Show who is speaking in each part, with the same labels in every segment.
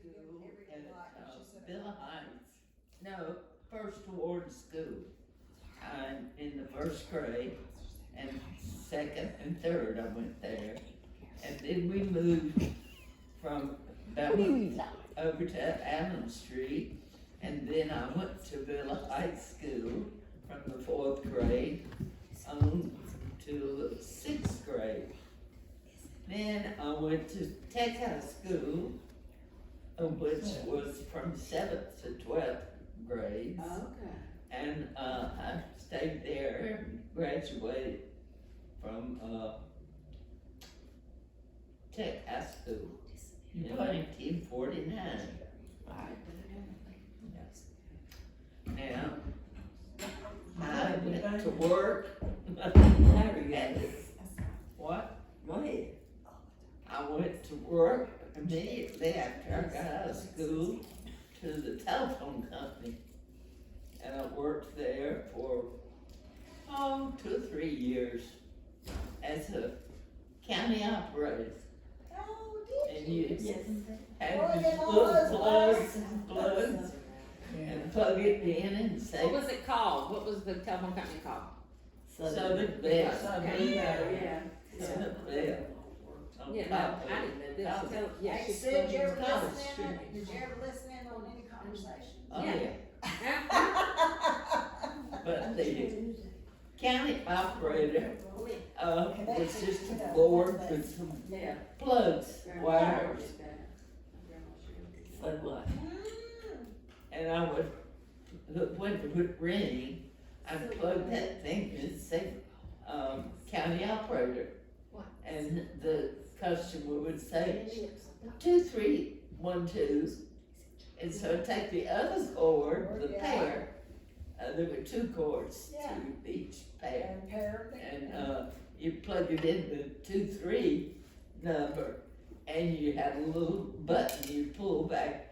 Speaker 1: school
Speaker 2: Every
Speaker 1: at
Speaker 2: lot, she said.
Speaker 1: Villa Heights. No, First Ward School. I'm in the first grade, and second and third I went there. And then we moved from Belmont over to Allen Street, and then I went to Villa Heights School from the fourth grade on to the sixth grade. Then I went to Tech High School, which was from seventh to 12th grades.
Speaker 3: Okay.
Speaker 1: And, I stayed there and graduated from, Tech High School in 1949. Now, I went to work. What?
Speaker 3: Go ahead.
Speaker 1: I went to work immediately after I got out of school to the telephone company. And I worked there for, 2 or 3 years as a county operator.
Speaker 2: Oh, did
Speaker 1: And
Speaker 2: you?
Speaker 1: you
Speaker 3: Yes.
Speaker 1: had
Speaker 2: Well,
Speaker 1: these
Speaker 2: then all
Speaker 1: little
Speaker 2: those
Speaker 1: plugs, and plug it in and say,
Speaker 4: What was it called? What was the telephone company called?
Speaker 1: Southern Bell.
Speaker 3: Yeah.
Speaker 1: Southern Bell. On
Speaker 4: Yeah, no,
Speaker 1: top of
Speaker 4: I
Speaker 1: it.
Speaker 4: didn't know this. Tell- Yeah,
Speaker 2: Hey,
Speaker 4: she
Speaker 2: Sid, did you ever
Speaker 1: College
Speaker 2: listen in,
Speaker 1: Street.
Speaker 2: did you ever listen in on any conversation?
Speaker 1: Oh,
Speaker 4: Yeah.
Speaker 1: yeah. But the county operator, was just a board with some
Speaker 4: Yeah.
Speaker 1: plugs, wires,
Speaker 3: So what?
Speaker 1: and I would, when it would ring, I'd plug that thing and say, county operator. And the customer would say, 2312, and so I'd take the other cord, the
Speaker 2: Yeah.
Speaker 1: pair, there were 2 cords
Speaker 2: Yeah.
Speaker 1: to each pair.
Speaker 2: And pair.
Speaker 1: And, you plug it in the 23 number, and you had a little button you pull back.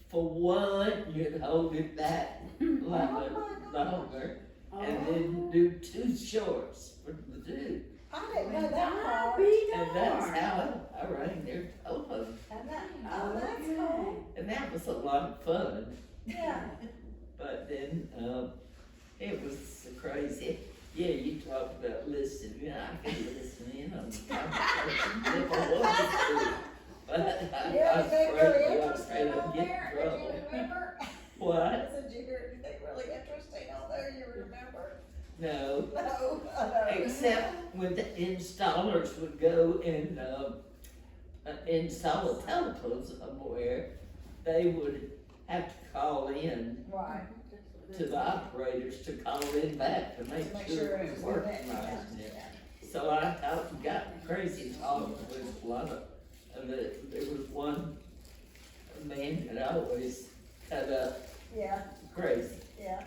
Speaker 1: For one, you'd hold it back longer, and then do 2 shorts for the 2.
Speaker 2: I didn't know that part.
Speaker 1: And that's how I rang their telephone,
Speaker 2: And that, oh, that's cool.
Speaker 1: and that was a lot of fun.
Speaker 2: Yeah.
Speaker 1: But then, it was crazy. Yeah, you talk about listening, I could listen in on the conversation if I wanted to. But I
Speaker 2: Yeah,
Speaker 1: was
Speaker 2: anything
Speaker 1: afraid
Speaker 2: really
Speaker 1: I was afraid
Speaker 2: interesting
Speaker 1: I'd
Speaker 2: on
Speaker 1: get
Speaker 2: there?
Speaker 1: in
Speaker 2: Did
Speaker 1: trouble.
Speaker 2: you remember?
Speaker 1: What?
Speaker 2: Did you hear anything really interesting on there you remember?
Speaker 1: No,
Speaker 2: No, no.
Speaker 1: except when the installers would go and, install a telephone somewhere, they would have to call in
Speaker 2: Right.
Speaker 1: to the operators to call in back to make
Speaker 2: Make
Speaker 1: sure
Speaker 2: sure
Speaker 1: it
Speaker 2: it
Speaker 1: was
Speaker 2: was
Speaker 1: working
Speaker 2: working,
Speaker 1: right.
Speaker 2: yeah.
Speaker 1: So I got crazy talking with a lot of it. There was one man that always cut up
Speaker 2: Yeah,
Speaker 1: crazy,
Speaker 2: yeah.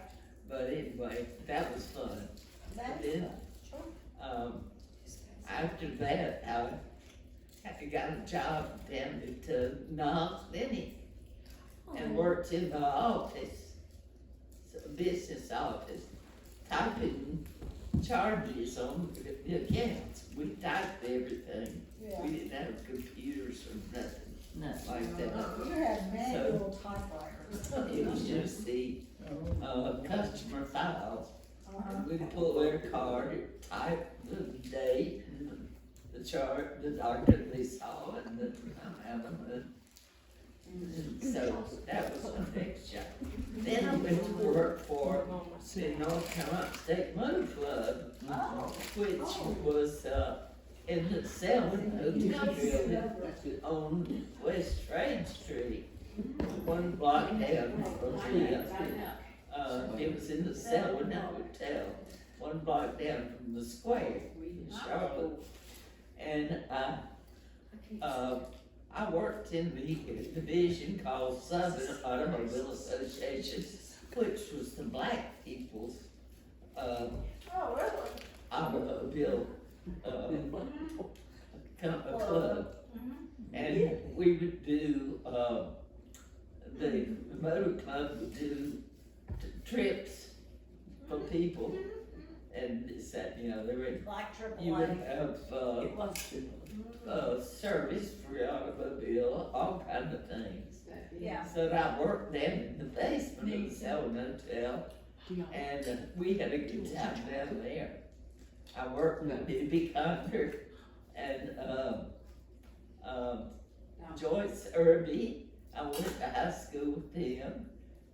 Speaker 1: but anyway, that was fun.
Speaker 2: That's
Speaker 1: Then, after that, I got a job down at, Knox Denny and worked in the office, business office, typing charges on the accounts. We typed everything.
Speaker 2: Yeah.
Speaker 1: We didn't have computers or nothing like that.
Speaker 2: You had manual typewriters.
Speaker 1: It was just the, customer files.
Speaker 2: Uh-huh.
Speaker 1: And we'd pull their card, type the date and the chart, the doctor they saw and the amount of money. And so that was my next job. Then I went to work for the North Carolina State Motor Club,
Speaker 2: Oh.
Speaker 1: which was, in the Selwyn Hotel building on West Trade Street, one block down from the, it was in the Selwyn Hotel, one block down from the square in Charlotte. And I worked in the division called Southern Automobile Association, which was the black people's,
Speaker 2: Oh, really?
Speaker 1: automobile, club. And we would do, the motor club would do trips for people and this, that, and the other, and
Speaker 2: Like
Speaker 1: you
Speaker 2: AAA.
Speaker 1: would have,
Speaker 4: It was.
Speaker 1: service for your automobile, all kind of things.
Speaker 2: Yeah.
Speaker 1: So I worked down in the basement of the Selwyn Hotel, and we had a good time down there. I worked with Bibby Conder and, Joyce Irby. I went to high school with him,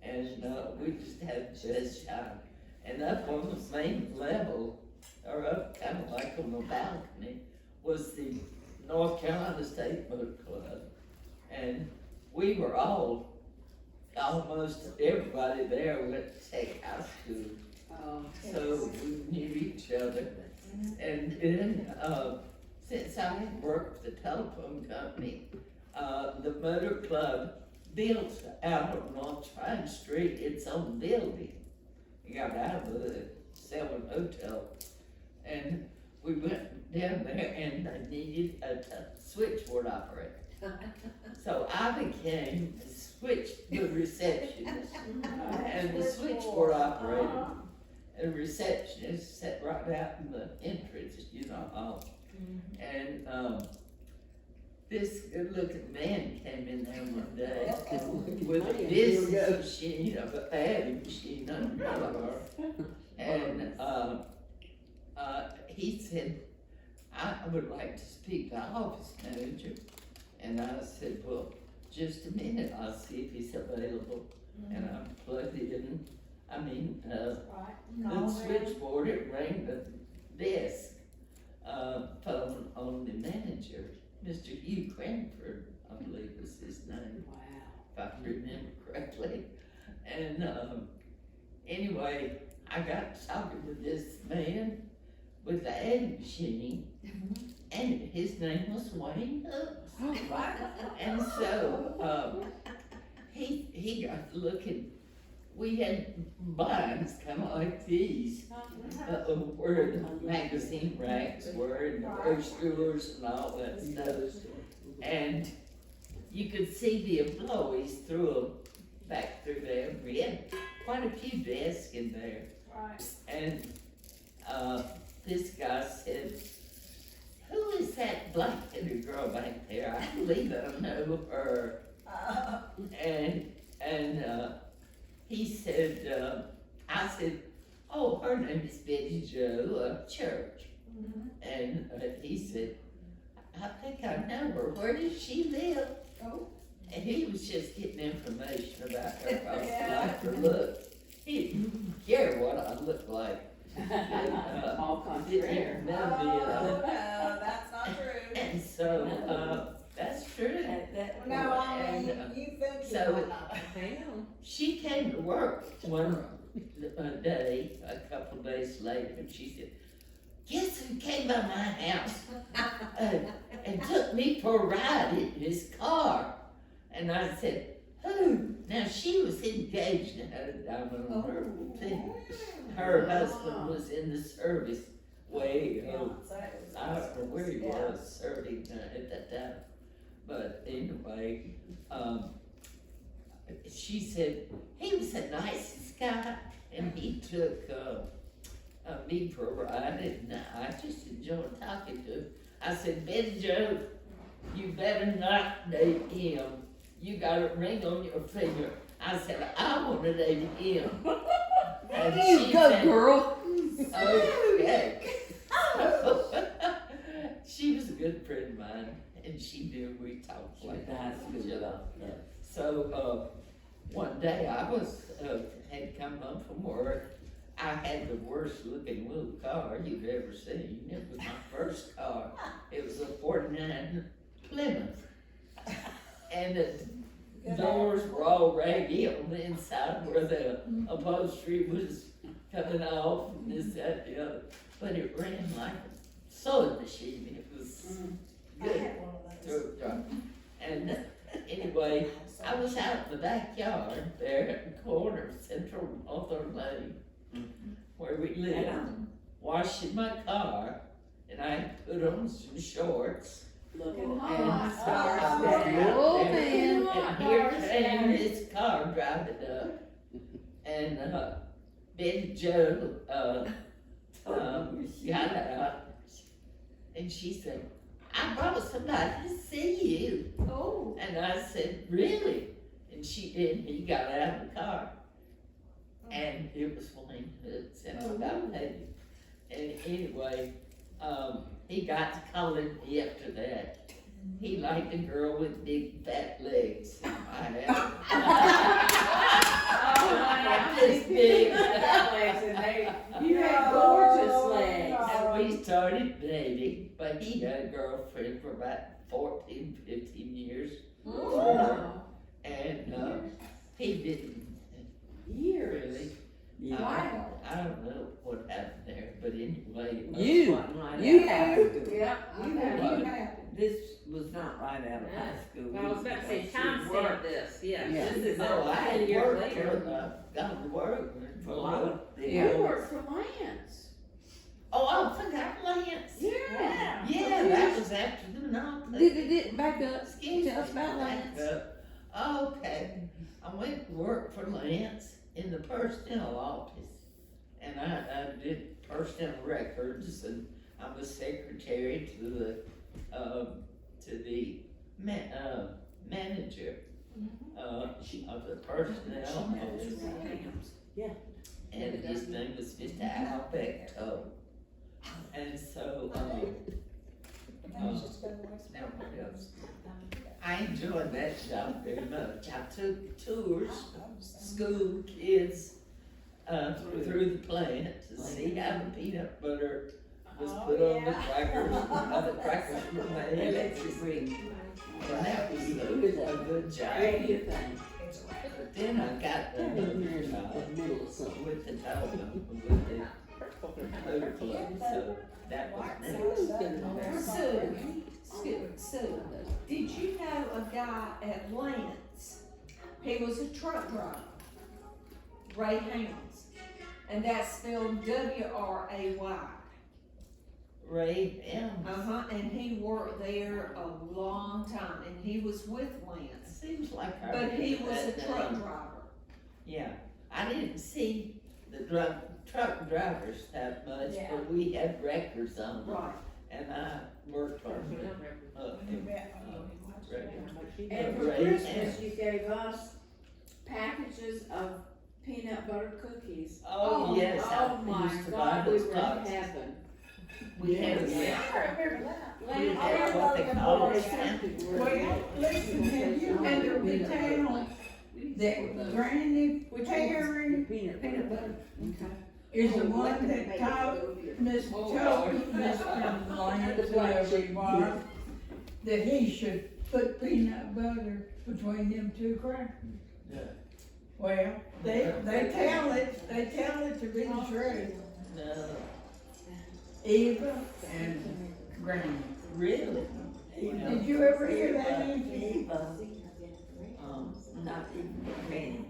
Speaker 1: and, we just had the best time. And up on the main level, or up kind of like on the balcony, was the North Carolina State Boat Club. And we were almost everybody there went to Tech High School. So we knew each other. And then, since I had worked with the telephone company, the motor club built out on North Trine Street its own building. We got out of the Selwyn Hotel, and we went down there and they needed a switchboard operator. So I became the receptionist and the switchboard operator. And the receptionist sat right out in the entrance, and, this good-looking man came in there one day with a business machine, a adding machine under her. And, he said, I would like to speak to the office manager. And I said, well, just a minute, I'll see if he's available. And I plugged in, the switchboard, it rang the desk, phone on the manager, Mr. Hugh Cranford, I believe was his name.
Speaker 4: Wow.
Speaker 1: If I remember correctly. And, anyway, I got talking to this man with the adding machine, and his name was Wayne Hooks. And so, he got looking, we had blinds kind of like these, where the magazine racks were, and the brochures and all that stuff. And you could see the employees through them, back through there. We had quite a few desks in there. And, this guy said, who is that black-headed girl back there? I believe I know her. And, he said, I said, oh, her name is Betty Jo Church. And, he said, I think I know her. Where does she live? And he was just getting information about her. I was like her look. He didn't care what I looked like. And,
Speaker 4: All contraire.
Speaker 1: none of the,
Speaker 2: No, that's not true.
Speaker 1: and so, that's true.
Speaker 2: No, I mean,
Speaker 1: And,
Speaker 2: you think
Speaker 1: so
Speaker 2: you
Speaker 1: it-
Speaker 2: know.
Speaker 1: she came to work one day, a couple days later, and she said, guess who came by my house and took me for a ride in his car? And I said, who? Now, she was engaged and had a diamond on her thing. Her husband was in the service way over. I don't know where he was serving at that time. But anyway, she said, he was the nicest guy, and he took me for a ride, and I just enjoyed talking to him. I said, Betty Jo, you better not date him. You got a ring on your finger. I said, I want to date him. And she said,
Speaker 4: girl.
Speaker 1: okay. She was a good friend of mine, and she knew we talked like that. So, one day I was, had come home from work. I had the worst looking little car you've ever seen. It was my first car. It was a 49 Plymouth. And the doors were all raggy on the inside where the upholstery was coming off and this, that, the other. But it ran like a sewing machine. It was
Speaker 2: I
Speaker 1: good.
Speaker 2: had one of those.
Speaker 1: And anyway, I was out in the backyard there at the corner of Central Hawthorne Lane, where we lived, washing my car, and I put on some shorts.
Speaker 4: Looking
Speaker 1: And,
Speaker 4: hot.
Speaker 1: and here came this car driving up, and Betty Jo got out, and she said, I brought somebody to see you.
Speaker 4: Oh.
Speaker 1: And I said, really? And she did, he got out of the car. And it was Wayne Hoods, and I got paid. And anyway, he got to calling me after that. He liked a girl with big fat legs. I had this big.
Speaker 4: You had gorgeous legs.
Speaker 1: And we started dating, but he had a girlfriend for about 14, 15 years.
Speaker 4: Oh.
Speaker 1: And he didn't
Speaker 4: Years.
Speaker 1: really.
Speaker 4: Wow.
Speaker 1: I don't know what happened there, but anyway.
Speaker 3: You
Speaker 4: Yeah.
Speaker 3: have to.
Speaker 4: Yeah. You have.
Speaker 2: You have.
Speaker 3: This was not right out of high school.
Speaker 5: Well, I was about to say, time stamp this, yeah,
Speaker 3: Yeah.
Speaker 5: this is
Speaker 1: Oh, I
Speaker 5: 10
Speaker 1: had
Speaker 5: years
Speaker 1: worked
Speaker 5: later.
Speaker 1: gone to work for a lot.
Speaker 3: Yeah.
Speaker 4: You worked for Lance.
Speaker 1: Oh, I forgot Lance.
Speaker 4: Yeah.
Speaker 1: Yeah, that was after the monopoly.
Speaker 3: Did back up.
Speaker 1: Excuse
Speaker 3: Tell us
Speaker 1: me,
Speaker 3: about
Speaker 1: back
Speaker 3: Lance.
Speaker 1: up. Okay, I went to work for Lance in the personnel office, and I did personnel records, and I was secretary to the manager of the personnel office.
Speaker 3: Yeah.
Speaker 1: And his name was Mr. Al Becto. And so, now what else? I enjoyed that job very much. I took tours, school kids, through the plant to see how the peanut butter was put on the crackers, how the crackers were made. And that was a good job.
Speaker 3: Radio thing.
Speaker 1: But then I got another job
Speaker 3: Middle of something.
Speaker 1: with the telephone, with the food club, so that was nice.
Speaker 2: Sue, did you know a guy at Lance? He was a truck driver, Ray Hounds, and that's spelled W-R-A-Y.
Speaker 1: Ray M.
Speaker 2: And he worked there a long time, and he was with Lance,
Speaker 1: Seems like I
Speaker 2: but he
Speaker 1: remember
Speaker 2: was a
Speaker 1: that
Speaker 2: truck
Speaker 1: name.
Speaker 2: driver.
Speaker 1: Yeah, I didn't see the truck drivers that much,
Speaker 2: Yeah.
Speaker 1: but we had records on them,
Speaker 2: Right.
Speaker 1: and I worked on them.
Speaker 4: And for
Speaker 1: Ray
Speaker 4: Christmas,
Speaker 1: M.
Speaker 4: you gave us packages of peanut butter cookies.
Speaker 1: Oh, yes,
Speaker 4: Oh
Speaker 1: I
Speaker 4: my
Speaker 1: used to buy
Speaker 4: God, we
Speaker 1: those
Speaker 4: were in
Speaker 1: boxes.
Speaker 4: heaven.
Speaker 1: We had,
Speaker 2: I remember that.
Speaker 1: we had what they call a
Speaker 6: Well, listen, have you heard of the town that Granny Perry
Speaker 3: Peanut butter.
Speaker 6: is the one that taught Mr. Toby, Mr. Lance, whoever he was, that he should put peanut butter between them two crackers?
Speaker 1: Yeah.
Speaker 6: Well, they tell it to be the truth.
Speaker 1: No,
Speaker 6: Eva and Granny.
Speaker 1: really?
Speaker 6: Did you ever hear that, Nancy?
Speaker 3: Not even Granny.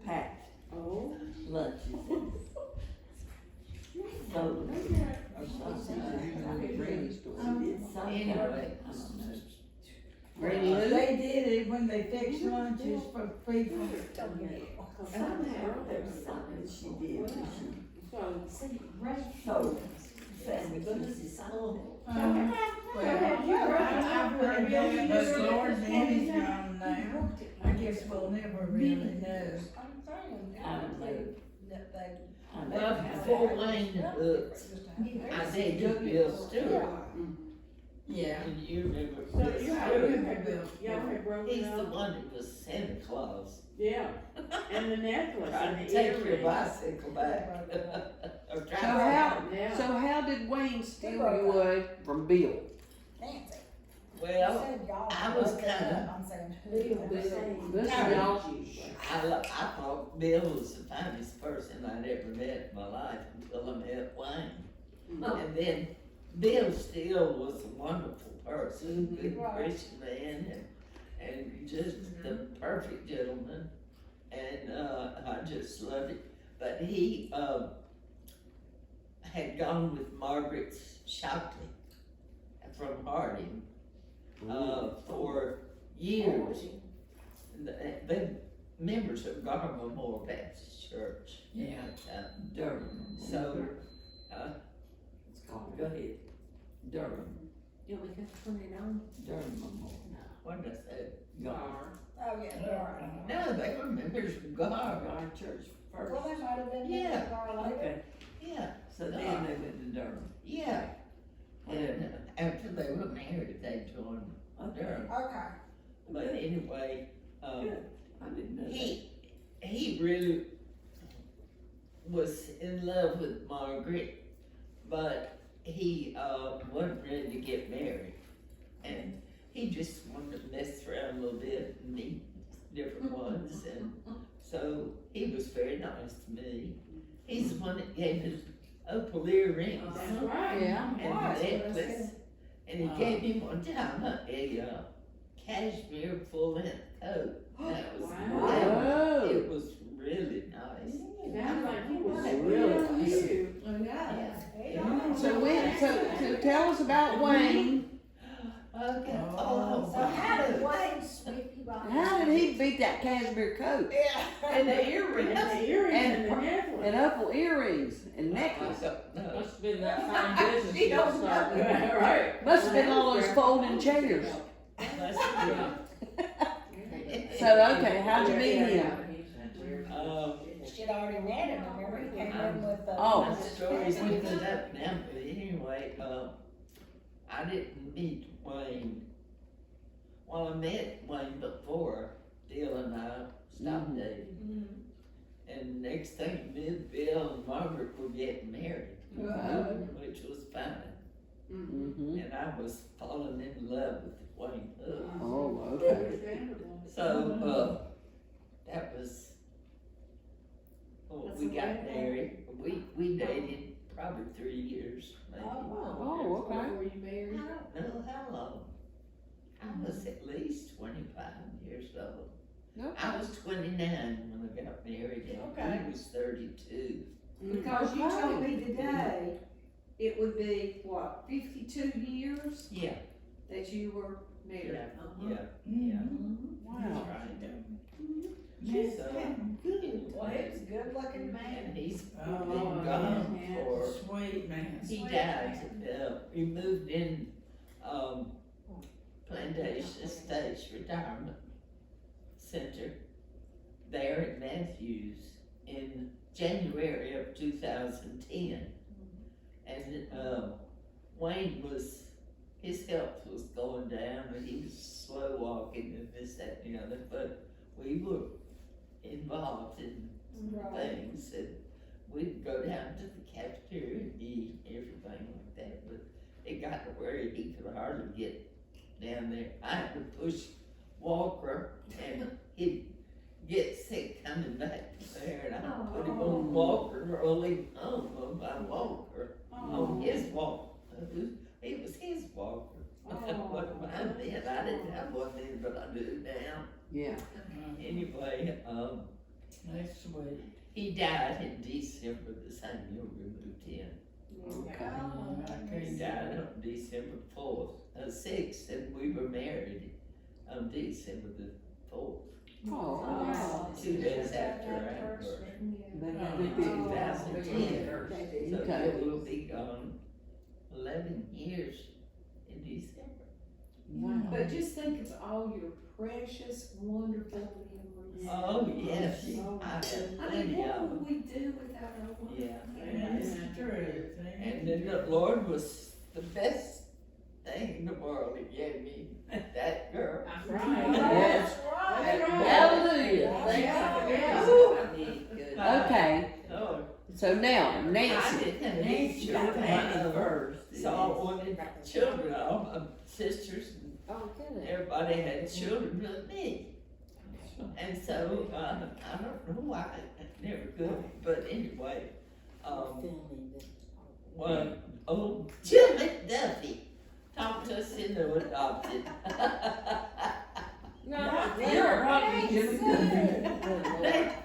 Speaker 3: Packed
Speaker 4: Oh.
Speaker 3: lunches and sodas or something. Granny store. She did something.
Speaker 1: Anyway.
Speaker 3: I don't know.
Speaker 1: Granny Lou?
Speaker 6: They did it when they fixed lunches for people.
Speaker 3: Somehow there was something she did.
Speaker 4: So,
Speaker 3: So, sandwiches and something.
Speaker 6: Well, I've heard that, but Lord Danny's gone now. I guess we'll never really know.
Speaker 3: I don't know. I
Speaker 1: Well,
Speaker 3: never had
Speaker 1: before
Speaker 3: that.
Speaker 1: Wayne Hooks, I did do Bill Stewart,
Speaker 6: Yeah.
Speaker 1: and you remember
Speaker 4: So
Speaker 1: Bill
Speaker 6: I
Speaker 1: Stewart?
Speaker 6: remember Bill.
Speaker 4: y'all had broken
Speaker 1: He's the
Speaker 4: up?
Speaker 1: one that was Santa Claus,
Speaker 4: Yeah, and the necklace
Speaker 1: trying
Speaker 4: and
Speaker 1: to
Speaker 4: the
Speaker 1: take your
Speaker 4: earrings.
Speaker 1: bicycle back. Or
Speaker 3: So
Speaker 1: trying
Speaker 3: how,
Speaker 4: Yeah.
Speaker 3: so how did Wayne steal you away from Bill?
Speaker 2: Nancy.
Speaker 1: well, I was kinda,
Speaker 2: I'm saying
Speaker 3: This
Speaker 1: Kinda.
Speaker 3: y'all,
Speaker 1: I thought Bill was the finest person I'd ever met in my life until I met Wayne. And then Bill still was a wonderful person, good Christian man, and just the perfect gentleman. And, I just loved it. But he, had gone with Margaret Shockley from Harding, for years. They members of Garma Moore Baptist Church.
Speaker 6: Yeah.
Speaker 3: Durham.
Speaker 1: So,
Speaker 3: It's called
Speaker 1: Go ahead.
Speaker 3: Durham,
Speaker 4: You want me to turn it on?
Speaker 3: Durham Memorial.
Speaker 1: What did I say?
Speaker 3: Gar.
Speaker 2: Oh, yeah,
Speaker 1: No, they were members of God.
Speaker 3: Our church first.
Speaker 2: Well, they might have been
Speaker 1: Yeah.
Speaker 2: in the car later.
Speaker 3: Okay,
Speaker 1: Yeah,
Speaker 3: so then they went to Durham.
Speaker 1: yeah. And after they were married, they joined Durham.
Speaker 2: Okay.
Speaker 1: But anyway,
Speaker 3: Good. I didn't know that.
Speaker 1: he really was in love with Margaret, but he wasn't ready to get married. And he just wanted to mess around a little bit and meet different ones, and so he was very nice to me. He's the one that gave his opal earrings
Speaker 4: That's right.
Speaker 5: Yeah.
Speaker 1: and
Speaker 2: Nice,
Speaker 1: the
Speaker 2: what I
Speaker 1: necklace,
Speaker 2: said.
Speaker 1: and he gave me one time a cashmere full-length coat. That was
Speaker 3: Wow.
Speaker 1: it was really nice.
Speaker 4: Sounds like he was
Speaker 3: Really
Speaker 4: really
Speaker 3: nice.
Speaker 4: cute.
Speaker 2: Oh, yeah.
Speaker 1: Yeah.
Speaker 3: So tell us about Wayne.
Speaker 1: Okay.
Speaker 6: Oh.
Speaker 2: So how did Wayne sweep you by?
Speaker 3: How did he beat that cashmere coat?
Speaker 2: Yeah.
Speaker 1: And the earrings.
Speaker 4: And the earrings and the
Speaker 3: And
Speaker 4: necklace.
Speaker 3: opal earrings and necklace.
Speaker 1: No.
Speaker 5: Must have been that fine business
Speaker 2: She
Speaker 5: you
Speaker 2: don't
Speaker 5: started.
Speaker 2: know.
Speaker 1: Right.
Speaker 3: Must have been all those folding chairs.
Speaker 5: Yeah.
Speaker 3: So, okay, how'd you meet him?
Speaker 2: She'd already met him, remember, he came in with the.
Speaker 3: Oh.
Speaker 1: My story's mixed up now, but anyway, I didn't meet Wayne. Well, I met Wayne before Bill and I stopped dating. And next thing, me and Bill and Margaret were getting married, which was fine.
Speaker 3: Mm-hmm.
Speaker 1: And I was falling in love with Wayne Hood.
Speaker 3: Oh, okay.
Speaker 4: Understandable.
Speaker 1: So, that was,
Speaker 4: That's
Speaker 1: we got
Speaker 4: amazing.
Speaker 1: married. We dated probably 3 years, maybe.
Speaker 3: Oh, okay.
Speaker 4: Before you
Speaker 1: I
Speaker 4: married.
Speaker 1: don't know how long. I was at least 25 years old. I was 29 when I got married, and
Speaker 2: Okay.
Speaker 1: he was 32.
Speaker 2: Because you told me today, it would be, what, 52 years
Speaker 1: Yeah,
Speaker 2: that you were married?
Speaker 1: yeah, yeah.
Speaker 3: Wow.
Speaker 1: That's right.
Speaker 6: Yes,
Speaker 1: So,
Speaker 2: Good, well, he was a good looking man.
Speaker 1: and he's
Speaker 6: Oh,
Speaker 1: been gone
Speaker 4: yeah.
Speaker 1: for,
Speaker 6: sweet man.
Speaker 1: he died, he moved in, Plantation Estates Retirement Center there in Matthews in January of 2010. And, Wayne was, his health was going down and he was slow walking and this, that, and the other, but we were involved in things, and we'd go down to the cafeteria and eat, everything like that, but it got to where he could hardly get down there. I had to push Walker, and he'd get sick coming back there, and I'd put him on Walker, roll him home on my Walker, on his walker. It was his walker. What mine then, I didn't have one then, but I do now.
Speaker 3: Yeah.
Speaker 1: Anyway,
Speaker 6: That's sweet.
Speaker 1: he died in December the same year we moved in.
Speaker 3: Okay.
Speaker 1: He died on December 6th, and we were married on December the 4th,
Speaker 3: Oh,
Speaker 2: Wow.
Speaker 1: 2 days after our anniversary.
Speaker 3: they had a
Speaker 1: In
Speaker 3: big
Speaker 1: 2010, so
Speaker 3: Okay.
Speaker 1: it will be gone 11 years in December.
Speaker 3: Wow.
Speaker 2: But just think of all your precious, wonderful memories.
Speaker 1: Oh, yes,
Speaker 2: Oh,
Speaker 1: I have
Speaker 2: I mean,
Speaker 1: plenty
Speaker 2: what
Speaker 1: of them.
Speaker 2: would we do without our wonderful
Speaker 1: Yeah.
Speaker 6: That's true.
Speaker 1: And then the Lord was the best thing in the world. He gave me that girl.
Speaker 5: That's
Speaker 2: Oh,
Speaker 5: right.
Speaker 3: Yes.
Speaker 2: that's right.
Speaker 4: That's right.
Speaker 3: Hallelujah.
Speaker 5: Yeah.
Speaker 1: Uh,
Speaker 3: Okay,
Speaker 1: Oh,
Speaker 3: so now,
Speaker 1: I
Speaker 3: Nancy.
Speaker 1: didn't have any children first, so I wanted children. All my sisters and
Speaker 5: Oh, good.
Speaker 1: everybody had children with me. And so, I don't know why, I never could, but anyway, one old Jim McDuffie talked us into adopted.
Speaker 5: No,
Speaker 2: You're right.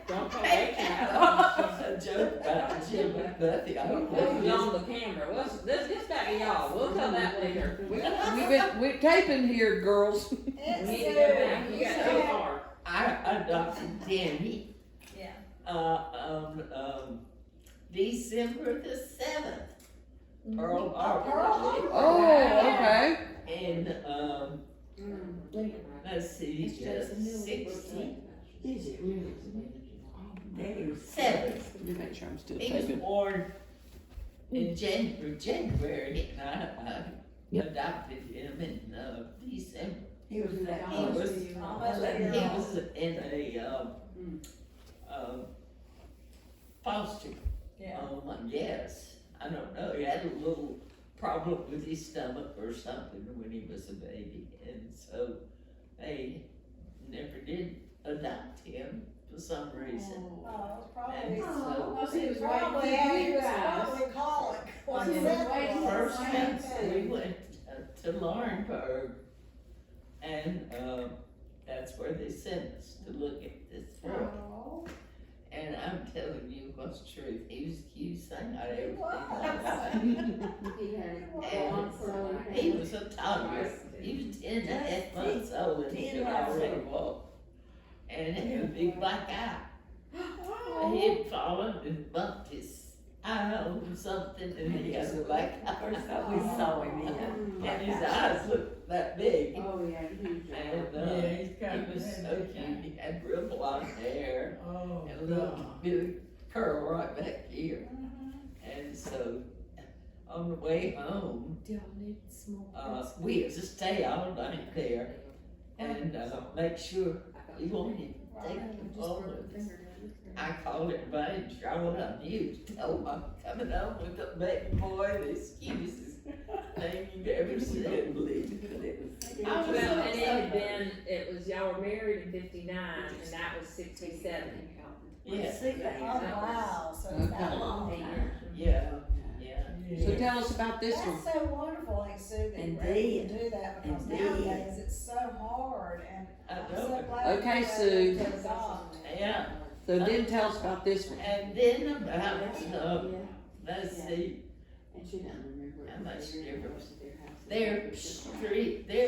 Speaker 5: Don't tell
Speaker 1: Hey,
Speaker 5: that.
Speaker 1: a joke about Jim McDuffie, I don't
Speaker 5: This is
Speaker 1: know.
Speaker 5: on the camera. This gets back to y'all. We'll tell that later.
Speaker 3: We're taping here, girls.
Speaker 5: We need to go back. You got too far.
Speaker 1: I adopted Danny.
Speaker 2: Yeah.
Speaker 1: On, December the 7th, Pearl Harbor.
Speaker 3: Oh, okay.
Speaker 1: And, let's see, 67.
Speaker 3: Is it really? Damn.
Speaker 1: He
Speaker 3: Make sure I'm still
Speaker 1: was
Speaker 3: taping.
Speaker 1: born in January, and I adopted him in, December.
Speaker 3: He was in that.
Speaker 1: He was in a, foster home, I guess. I don't know, he had a little problem with his stomach or something when he was a baby, and so they never did adopt him for some reason. And so,
Speaker 4: Oh, he was
Speaker 7: Probably,
Speaker 4: waiting for
Speaker 7: he
Speaker 4: you
Speaker 7: was
Speaker 4: guys.
Speaker 7: probably colic.
Speaker 4: Was
Speaker 7: He
Speaker 4: he
Speaker 7: said
Speaker 4: waiting
Speaker 7: the
Speaker 1: first
Speaker 7: same
Speaker 1: time
Speaker 7: thing.
Speaker 1: we went to Laurinburg, and, that's where they sent us to look at this boy.
Speaker 7: Oh,
Speaker 1: And I'm telling you what's true, he was the cutest thing I'd ever
Speaker 7: was.
Speaker 1: seen in my life.
Speaker 4: He had
Speaker 1: And
Speaker 4: long curly hair.
Speaker 1: he was a toddler, he was 10 and a half months old and he could already walk. And he had a big black eye. And he had fallen and bumped his eye on something and he had a black eye.
Speaker 3: First time we saw him,
Speaker 1: And his eyes looked that big.
Speaker 4: Oh, yeah, huge.
Speaker 1: And,
Speaker 6: Yeah, he's got.
Speaker 1: he was so cute, he had real blonde hair
Speaker 6: Oh,
Speaker 1: and a little
Speaker 6: God.
Speaker 1: bit of curl right back here. And so, on the way home, we had to stay all night there and, make sure we wanted to take him home. I called everybody and Charlotte, I knew, tell them I'm coming home with a baby boy, the cutest thing you've ever seen, believe it. I was
Speaker 5: Well, and it had
Speaker 1: so
Speaker 5: been, it was, y'all were married in 59, and that was 67.
Speaker 1: Yeah,
Speaker 7: Oh, wow, so it's that long.
Speaker 5: 8 years.
Speaker 1: yeah.
Speaker 3: So tell us about this one.
Speaker 7: That's so wonderful, like Sue, that you were able to do that, because nowadays it's so hard, and
Speaker 1: I
Speaker 7: I'm so
Speaker 1: know.
Speaker 7: glad.
Speaker 3: Okay,
Speaker 7: you were
Speaker 3: Sue.
Speaker 7: able to adopt.
Speaker 1: Yeah,
Speaker 3: So then tell us about this one.
Speaker 1: and then about, let's see,
Speaker 4: And she doesn't remember.
Speaker 1: How much difference? they're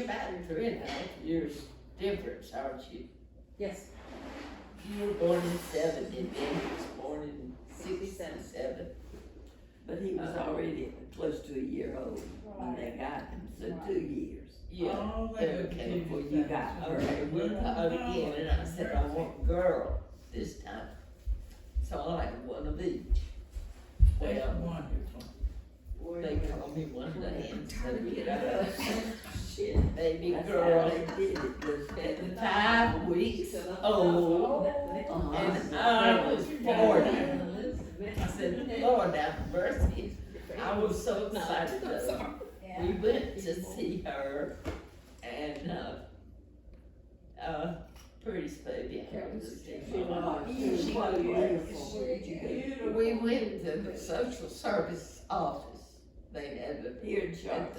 Speaker 1: about 3.5 years difference, aren't you?
Speaker 5: Yes,
Speaker 1: You were born in 70, and Ben was born in 67.
Speaker 3: But he was already close to a year old when they got him, so 2 years.
Speaker 1: Yeah,
Speaker 6: Oh, they look
Speaker 1: okay,
Speaker 6: cute.
Speaker 3: before you got her.
Speaker 1: okay, we thought again, and I said, I want a girl this time. So I'll have one of each.
Speaker 6: That's
Speaker 1: Well,
Speaker 6: wonderful.
Speaker 1: they called me one day and said, get out.
Speaker 3: Shit.
Speaker 1: Baby
Speaker 3: That's
Speaker 1: girl,
Speaker 3: how they did it, was
Speaker 1: at 5 weeks old,
Speaker 3: Uh-huh.
Speaker 1: and I was 40. I said, Lord have mercy. I was so excited though.
Speaker 7: Yeah.
Speaker 1: We went to see her and, prettiest baby I ever seen.
Speaker 3: She was beautiful.
Speaker 1: We went to the social service office. They had it
Speaker 3: Here in
Speaker 1: at
Speaker 3: Charlotte.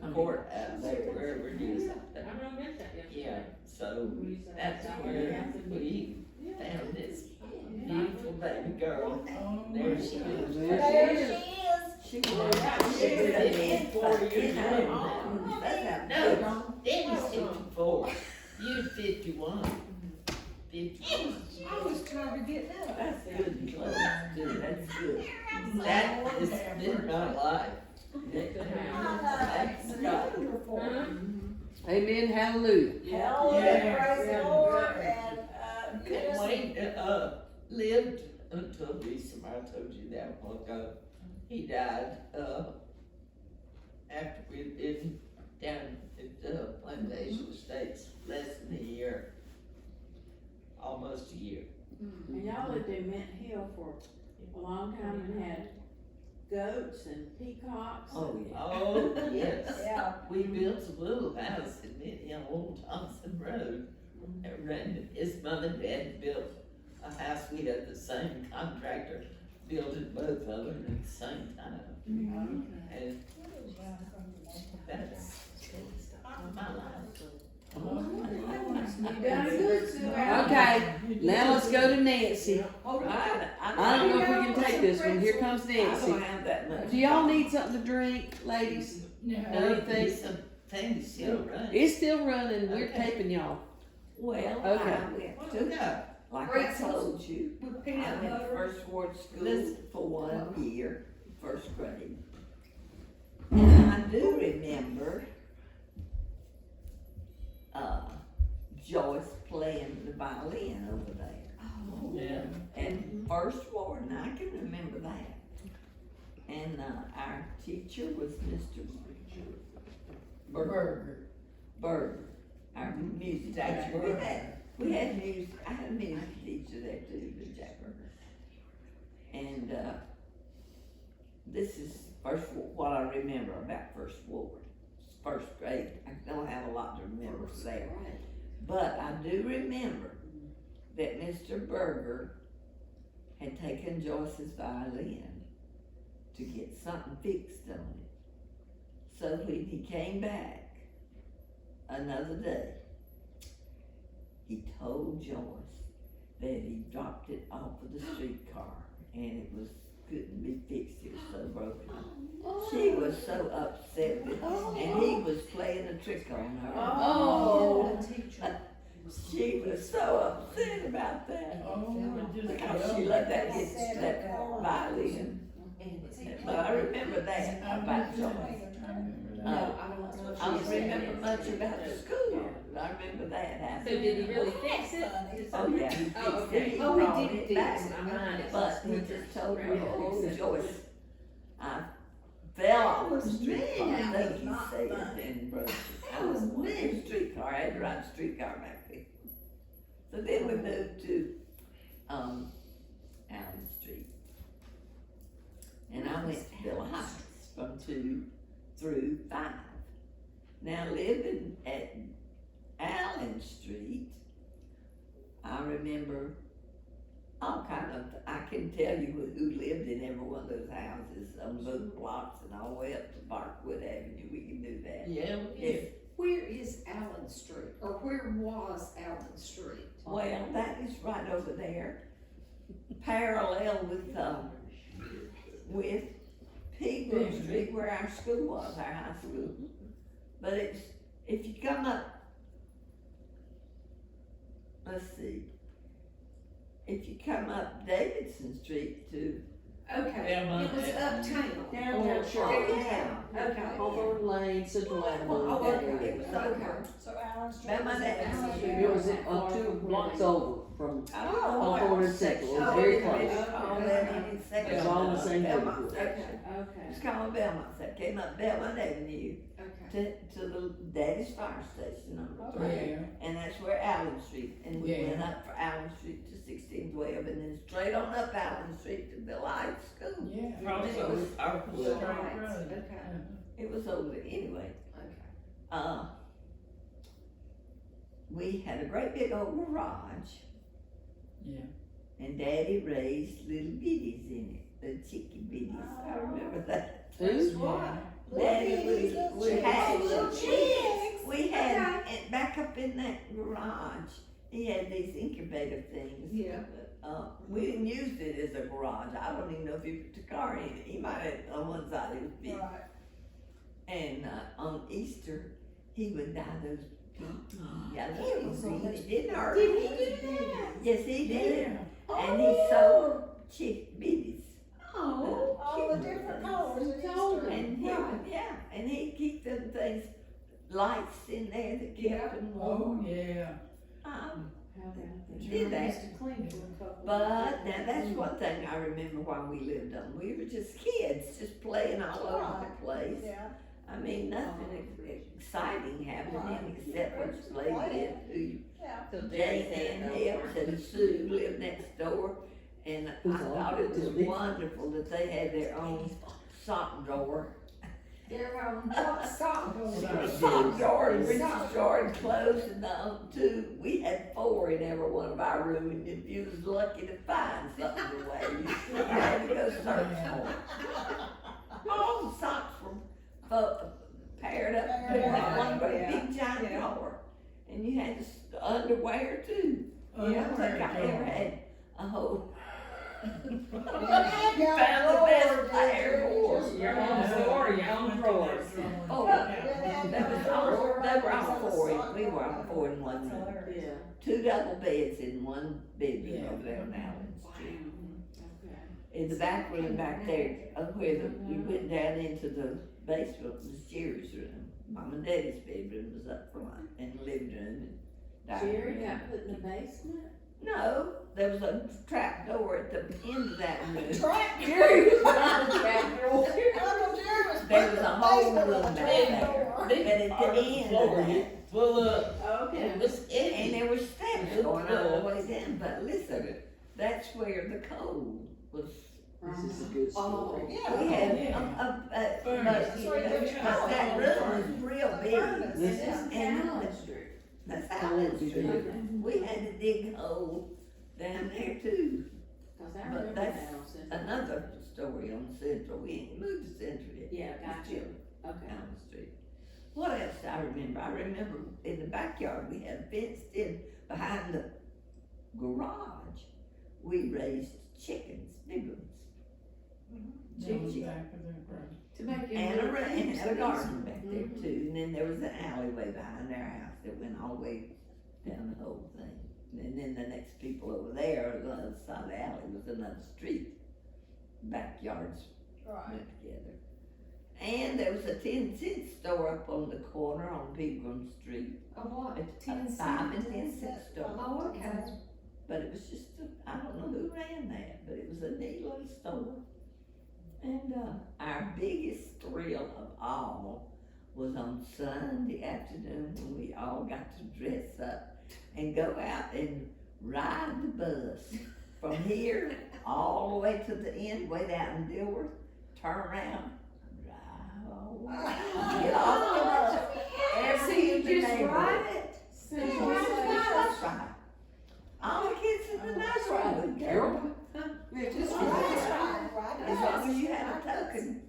Speaker 1: the, courthouse or wherever it is.
Speaker 5: I remember that yesterday.
Speaker 1: Yeah, so that's where we found this beautiful baby girl.
Speaker 6: Oh,
Speaker 1: There she is.
Speaker 7: There she is.
Speaker 3: She was.
Speaker 1: She was in 4 years old.
Speaker 3: That's how.
Speaker 1: No, Danny's 54. You're 51. 51.
Speaker 2: I was trying to get up.
Speaker 3: That's good, close, good, that's good.
Speaker 1: That has been my life.
Speaker 7: That's wonderful.
Speaker 3: Amen, hallelujah.
Speaker 7: Hallelujah, praise the Lord, and,
Speaker 1: And
Speaker 7: goodness.
Speaker 1: Wayne, lived until December, I told you that one ago. He died, after we'd been down at the Plantation Estates less than a year. Almost a year.
Speaker 4: And y'all lived in Mint Hill for a long time and had goats and peacocks.
Speaker 3: Oh, yeah.
Speaker 1: Oh, yes.
Speaker 7: Yeah.
Speaker 1: We built a little house in Mid Old Thompson Road. And his mother and dad built a house, we had the same contractor building both of them at the same time. And that's my life.
Speaker 4: You done good, Sue.
Speaker 3: Okay, now let's go to Nancy.
Speaker 2: I
Speaker 3: I don't know if we can take this one. Here comes
Speaker 8: I
Speaker 3: Nancy.
Speaker 8: don't have that much.
Speaker 3: Do y'all need something to drink, ladies?
Speaker 6: No.
Speaker 1: Anything, some things still right.
Speaker 3: It's still running. We're
Speaker 1: Okay.
Speaker 3: taping y'all.
Speaker 8: Well,
Speaker 3: Okay.
Speaker 8: I went to, like I told you,
Speaker 2: with
Speaker 8: I
Speaker 2: peanut
Speaker 8: went to
Speaker 2: butter.
Speaker 8: first ward school for 1 year, first grade.
Speaker 3: violin over there.
Speaker 1: Yeah.
Speaker 3: And First Ward, and I can remember that. And, our teacher was Mr. Berger, our music
Speaker 1: Jack
Speaker 3: teacher.
Speaker 1: Berger.
Speaker 3: We had music, I had a music teacher there too, the Jack Berger. And, this is what I remember about First Ward, first grade. I don't have a lot to remember there. But I do remember that Mr. Berger had taken Joyce's violin to get something fixed on it. So when he came back another day, he told Joyce that he dropped it off of the streetcar and it couldn't be fixed, it was so broken. She was so upset with him, and he was playing a trick on her.
Speaker 2: Oh.
Speaker 3: She was so upset about that. Because she let that violin. But I remember that about Joyce. I don't remember much about the school, but I remember that
Speaker 5: So
Speaker 3: happening.
Speaker 5: did he really fix it?
Speaker 3: Oh, yeah, he
Speaker 5: Oh,
Speaker 3: fixed
Speaker 5: okay.
Speaker 3: it, he
Speaker 2: Oh, he
Speaker 3: brought
Speaker 2: did
Speaker 3: it
Speaker 2: fix
Speaker 3: back.
Speaker 2: it.
Speaker 5: I'm behind it.
Speaker 3: But he just told me, oh, Joyce, I fell off the streetcar, I think he said, and broke it. I was in the streetcar, I had to ride the streetcar back there. So then we moved to, Allen Street. And I went to Villa Heights from 2 through 5. Now living at Allen Street, I remember all kind of, I can tell you who lived in every one of those houses on those blocks and all the way up to Barkwood Avenue, we can do that.
Speaker 1: Yeah.
Speaker 3: Yes,
Speaker 2: Where is Allen Street, or where was Allen Street?
Speaker 3: well, that is right over there, parallel with Pegram Street where our school was, our high school. But it's, if you come up, let's see, if you come up Davidson Street to,
Speaker 2: Okay, it was uptown.
Speaker 4: Downtown
Speaker 3: oh
Speaker 4: Charlotte.
Speaker 3: yeah.
Speaker 2: Okay.
Speaker 4: Hawthorne Lane, Central Avenue,
Speaker 2: Oh,
Speaker 4: that
Speaker 2: okay.
Speaker 4: area.
Speaker 3: It was over.
Speaker 7: So Allen Street.
Speaker 3: That my
Speaker 7: is
Speaker 3: dad-
Speaker 7: Allen Street.
Speaker 4: It was 2 blocks over from
Speaker 3: Oh,
Speaker 4: Hawthorne and Central, it was
Speaker 3: oh,
Speaker 4: very
Speaker 3: it's
Speaker 4: close.
Speaker 3: called that in section.
Speaker 4: It's all the same
Speaker 3: Belmont
Speaker 4: neighborhood.
Speaker 3: section.
Speaker 4: Okay.
Speaker 3: It's called Belmont section, came up Belmont Avenue
Speaker 2: Okay.
Speaker 3: to the Daddy's Fire Station number 3.
Speaker 6: Yeah,
Speaker 3: And that's where Allen Street, and we
Speaker 6: Yeah.
Speaker 3: went up for Allen Street to 1612, and then straight on up Allen Street to Bill Heights School.
Speaker 6: yeah.
Speaker 1: Also, Arkwood.
Speaker 2: Right, okay,
Speaker 3: It was over there, anyway.
Speaker 2: okay.
Speaker 3: We had a great big old garage,
Speaker 6: Yeah.
Speaker 3: and Daddy raised little bitties in it, the chicken bitties, I remember that.
Speaker 7: That's
Speaker 4: Who?
Speaker 7: right.
Speaker 3: Daddy we had,
Speaker 7: Little chicks.
Speaker 3: we had, and back up in that garage, he had these incubator things.
Speaker 2: Yeah.
Speaker 3: We didn't use it as a garage, I don't even know if he put a car in it, he might have, on one side it was big.
Speaker 7: Right.
Speaker 3: And, on Easter, he would dye those pink, yellow, and green, it didn't hurt.
Speaker 2: Did he do that?
Speaker 3: Yes, he did,
Speaker 6: Yeah.
Speaker 3: and he sold chick bitties.
Speaker 2: Oh.
Speaker 7: All the different colors at Easter.
Speaker 3: And he would, yeah, and he'd keep them things, lights in there that
Speaker 2: Yeah.
Speaker 3: kept them
Speaker 6: Oh,
Speaker 3: warm.
Speaker 6: yeah.
Speaker 4: How about
Speaker 3: Did that.
Speaker 2: Used to clean for a couple.
Speaker 3: But now that's one thing I remember while we lived on. We were just kids, just playing all over the place.
Speaker 7: Yeah.
Speaker 3: I mean, nothing exciting happening except what you played with. Who
Speaker 7: Yeah.
Speaker 3: Jane and Hips and Sue lived next door, and I thought it was wonderful that they had their own sock drawer.
Speaker 2: They're on sock
Speaker 3: Sock drawer, and Richard's drawer, and clothes, and we had 4 in every one of our rooms, and if you was lucky to find something to wear, you had to go search for it. All the socks were paired up in that one great big giant drawer, and you had the underwear too. I don't think I ever had a whole. Found the best pair of
Speaker 5: Your own store, your own drawers.
Speaker 3: Oh, they were all 4. We were all 4 in one room.
Speaker 4: Yeah.
Speaker 3: 2 double beds in one bedroom
Speaker 6: Yeah.
Speaker 3: over there on Allen Street.
Speaker 4: Okay.
Speaker 3: In the back room back there, where you went down into the basement was Jerry's room. Mom and Daddy's bedroom was up front, and the living room, and
Speaker 4: Jerry got put in the basement?
Speaker 3: No, there was a trap door at the end of that room.
Speaker 7: Trap.
Speaker 4: Jerry was behind the trap door.
Speaker 7: Uncle Jerry was
Speaker 3: There
Speaker 7: putting
Speaker 3: was a
Speaker 7: the
Speaker 3: whole
Speaker 7: basement
Speaker 3: room
Speaker 7: on the
Speaker 3: back
Speaker 7: trap
Speaker 3: there.
Speaker 7: door.
Speaker 3: But at the end of that,
Speaker 1: full of,
Speaker 4: Okay.
Speaker 1: it was
Speaker 3: and
Speaker 1: empty.
Speaker 3: there were steps going all the way down, but listen, that's where the coal was.
Speaker 5: This is a good story.
Speaker 7: Yeah.
Speaker 3: We had,
Speaker 6: Yeah.
Speaker 3: but
Speaker 7: That's where you put your coal.
Speaker 3: that room was real big.
Speaker 7: Furnace.
Speaker 4: This is
Speaker 3: And
Speaker 4: Allen Street.
Speaker 3: that's Allen Street. We had to dig hole down there too.
Speaker 4: Cause I
Speaker 3: But
Speaker 4: remember
Speaker 3: that's
Speaker 4: that on Central.
Speaker 3: Another story on Central, we ain't moved to Central yet.
Speaker 4: Yeah, gotcha. Okay.
Speaker 3: Allen Street. What else do I remember? I remember in the backyard, we had fenced in behind the garage. We raised chickens, big ones.
Speaker 6: Down the back of the garage.
Speaker 4: To make
Speaker 3: And and had a garden back there
Speaker 4: Mhm.
Speaker 3: too. And then there was an alleyway behind their house that went all the way down the whole thing. And then the next people over there, on the other side of the alley, was another street. Backyards
Speaker 7: Right.
Speaker 3: went together. And there was a 10-cent store up on the corner on Pilgrim Street.
Speaker 2: A what?
Speaker 3: A 5 and 10-cent store.
Speaker 2: Oh, okay.
Speaker 3: But it was just, I don't know who ran that, but it was a neat little store. And our biggest thrill of all was on Sunday afternoon when we all got to dress up and go out and ride the bus from here all the way to the end, way down in Dilworth, turn around, drive all the way, get off the bus.
Speaker 2: So you just ride it?
Speaker 3: That's right. All the kids in the nursery would go.
Speaker 4: Yeah, just
Speaker 7: Right, right.
Speaker 3: As long as you had a token,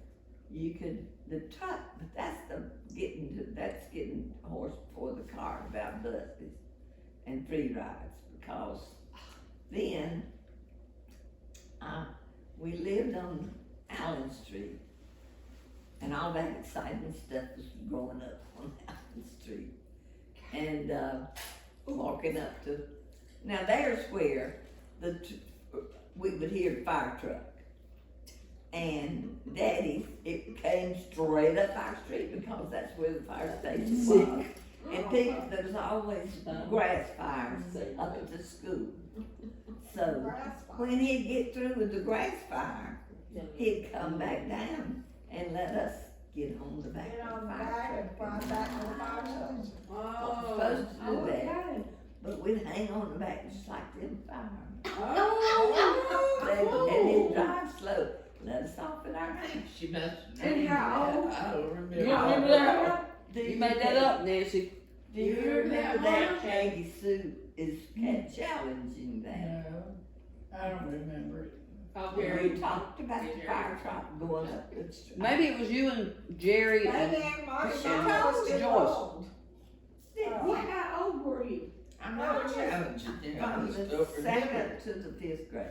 Speaker 3: you could, the truck, but that's getting a horse before the cart about buses and free rides, because then, we lived on Allen Street, and all that exciting stuff was growing up on Allen Street. And, walking up to, now there's where we would hear the fire truck. And Daddy, it came straight up our street because that's where the fire station was. And people, there was always grass fires up at the school. So
Speaker 7: Grass fire.
Speaker 3: when he'd get through with the grass fire, he'd come back down and let us get on the back
Speaker 7: Get
Speaker 3: of
Speaker 7: on
Speaker 3: the
Speaker 7: the
Speaker 3: fire
Speaker 7: back
Speaker 3: truck.
Speaker 7: and fly back to the fire station.
Speaker 4: Oh.
Speaker 3: Supposed to do that,
Speaker 4: Okay.
Speaker 3: but we'd hang on the back just like them firemen.
Speaker 4: Oh.
Speaker 3: And he'd drive slow, let us off at our house.
Speaker 1: She must.
Speaker 2: And how old?
Speaker 1: I don't remember.
Speaker 5: You don't remember that?
Speaker 3: Do
Speaker 5: You made that up, Nancy.
Speaker 3: Do you
Speaker 4: You
Speaker 3: remember
Speaker 4: remember
Speaker 3: that
Speaker 4: that?
Speaker 3: Peggy Sue is challenging that?
Speaker 6: No, I don't remember it.
Speaker 5: Oh,
Speaker 3: We
Speaker 5: Jerry.
Speaker 3: talked about the fire truck going up the street.
Speaker 5: Maybe it was you and Jerry
Speaker 7: Maybe
Speaker 5: and
Speaker 7: Aunt Marty
Speaker 3: Michelle
Speaker 7: was too
Speaker 5: Joyce.
Speaker 7: old.
Speaker 4: What, how old were you?
Speaker 1: I'm not challenging you, I
Speaker 3: From
Speaker 1: just
Speaker 3: the
Speaker 1: don't remember.
Speaker 3: second to the 5th grade.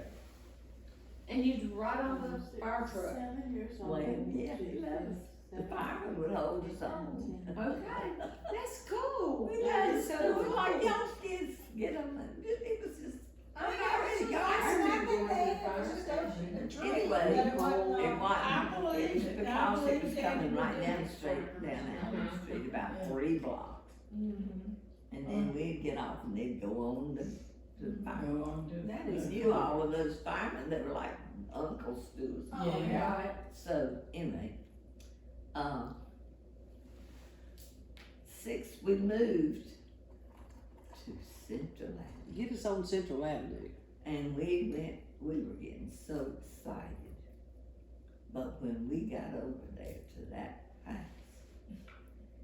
Speaker 2: And you'd ride on the fire truck.
Speaker 4: 7 years old.
Speaker 3: Well, yeah, he loves. The fireman would hold us on.
Speaker 2: Okay, that's cool.
Speaker 3: We
Speaker 2: That
Speaker 3: let
Speaker 2: is
Speaker 3: it
Speaker 2: so
Speaker 3: go,
Speaker 2: cool.
Speaker 3: like y'all kids get on it was just,
Speaker 7: I mean, I nothing there, it was just a dream,
Speaker 3: Anyway,
Speaker 7: but it wasn't,
Speaker 3: it wasn't,
Speaker 6: I believe
Speaker 3: it was
Speaker 6: it. I
Speaker 3: because it was
Speaker 6: believe
Speaker 3: coming
Speaker 6: Daddy
Speaker 3: right
Speaker 6: would
Speaker 3: down
Speaker 6: do
Speaker 3: the
Speaker 6: it.
Speaker 3: street, down Allen Street, about
Speaker 6: Yeah.
Speaker 3: 3 blocks.
Speaker 2: Mhm.
Speaker 3: And then we'd get off and they'd go on to the fire.
Speaker 6: Go on to.
Speaker 2: That is
Speaker 3: We knew all of those firemen that were like uncles to us.
Speaker 6: Yeah.
Speaker 2: Right.
Speaker 3: So, anyway, we moved to Central Avenue.
Speaker 5: Get us on Central Avenue.
Speaker 3: And we were getting so excited. But when we got over there to that house,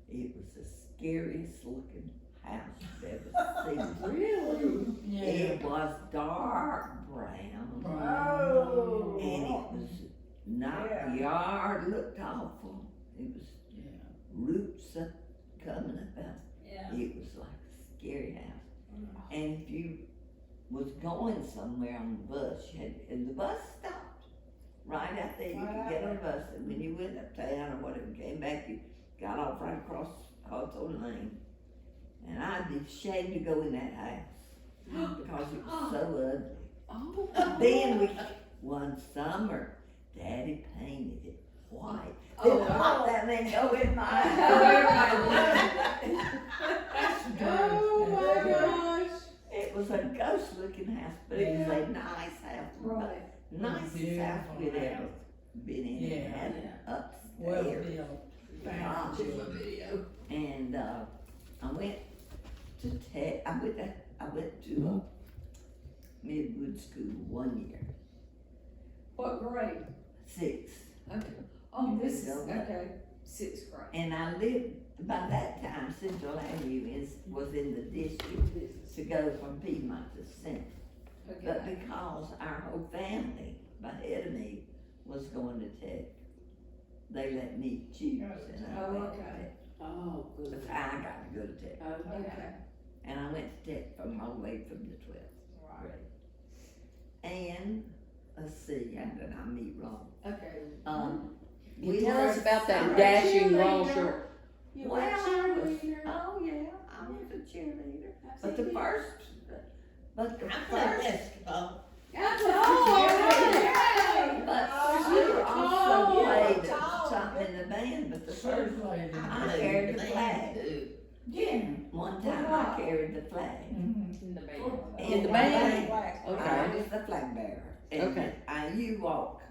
Speaker 3: it was the scariest looking house you've ever seen.
Speaker 4: Really?
Speaker 6: Yeah.
Speaker 3: It was dark brown,
Speaker 7: oh.
Speaker 3: and it was not,
Speaker 7: Yeah.
Speaker 3: the yard looked awful. It was
Speaker 6: Yeah.
Speaker 3: roots up, coming up out.
Speaker 7: Yeah.
Speaker 3: It was like a scary house. And if you was going somewhere on the bus, you had, and the bus stopped right out there. You
Speaker 7: Right
Speaker 3: could
Speaker 7: out
Speaker 3: get on
Speaker 7: there.
Speaker 3: the bus, and when you went uptown or whatever, came back, you got off right across Hawthorne Lane. And I'd be ashamed to go in that house because it was so ugly.
Speaker 4: Oh.
Speaker 3: Then one summer, Daddy painted it white.
Speaker 2: Oh,
Speaker 3: Didn't pop that thing go in my
Speaker 2: Oh,
Speaker 3: house.
Speaker 6: That's the
Speaker 4: Oh, my
Speaker 6: girls.
Speaker 4: God.
Speaker 3: ghost looking house, but it was a nice house.
Speaker 2: Right.
Speaker 3: Nicest house we'd
Speaker 6: Beautiful
Speaker 3: ever been in. It
Speaker 6: Yeah.
Speaker 3: had
Speaker 6: Well
Speaker 3: upstairs.
Speaker 6: built.
Speaker 3: Ah.
Speaker 1: video.
Speaker 3: And, I went to I went to, Midwood School 1 year,
Speaker 2: What grade?
Speaker 3: 6.
Speaker 2: Okay. Oh, this is,
Speaker 3: Yeah.
Speaker 2: okay, sixth grade.
Speaker 3: And I lived, by that time, Central Avenue was in the district to go from Piedmont to Central. But
Speaker 2: Okay.
Speaker 3: because our whole family, ahead of me, was going to Tech, they let me choose, and I
Speaker 2: Oh,
Speaker 3: went to
Speaker 2: okay.
Speaker 3: Tech.
Speaker 4: Oh, good.
Speaker 3: But I got to go to Tech,
Speaker 2: Okay.
Speaker 3: and I went to Tech from all the way from the 12th grade. And, let's see, how did I meet Ron?
Speaker 2: Okay.
Speaker 3: We
Speaker 5: Tell us
Speaker 3: were-
Speaker 5: about that
Speaker 3: Sorry.
Speaker 5: dashing long short.
Speaker 4: You
Speaker 3: Well,
Speaker 4: were a
Speaker 3: I was,
Speaker 4: cheerleader.
Speaker 3: oh yeah, I was a cheerleader.
Speaker 4: I've
Speaker 3: But
Speaker 4: seen
Speaker 3: the
Speaker 4: you.
Speaker 3: first, but the
Speaker 1: I played
Speaker 3: first,
Speaker 1: basketball.
Speaker 3: but
Speaker 4: You
Speaker 3: I
Speaker 4: were
Speaker 3: also
Speaker 4: tall.
Speaker 3: played
Speaker 7: Tall.
Speaker 3: something in the band, but the first,
Speaker 6: First lady.
Speaker 3: I carried the flag.
Speaker 1: too.
Speaker 6: Yeah.
Speaker 3: One time I carried the flag.
Speaker 6: Mhm.
Speaker 5: In the band.
Speaker 3: In
Speaker 5: the
Speaker 3: my
Speaker 5: band?
Speaker 7: Flag.
Speaker 5: Okay.
Speaker 3: I was the flag bearer. And
Speaker 5: Okay.
Speaker 3: you walk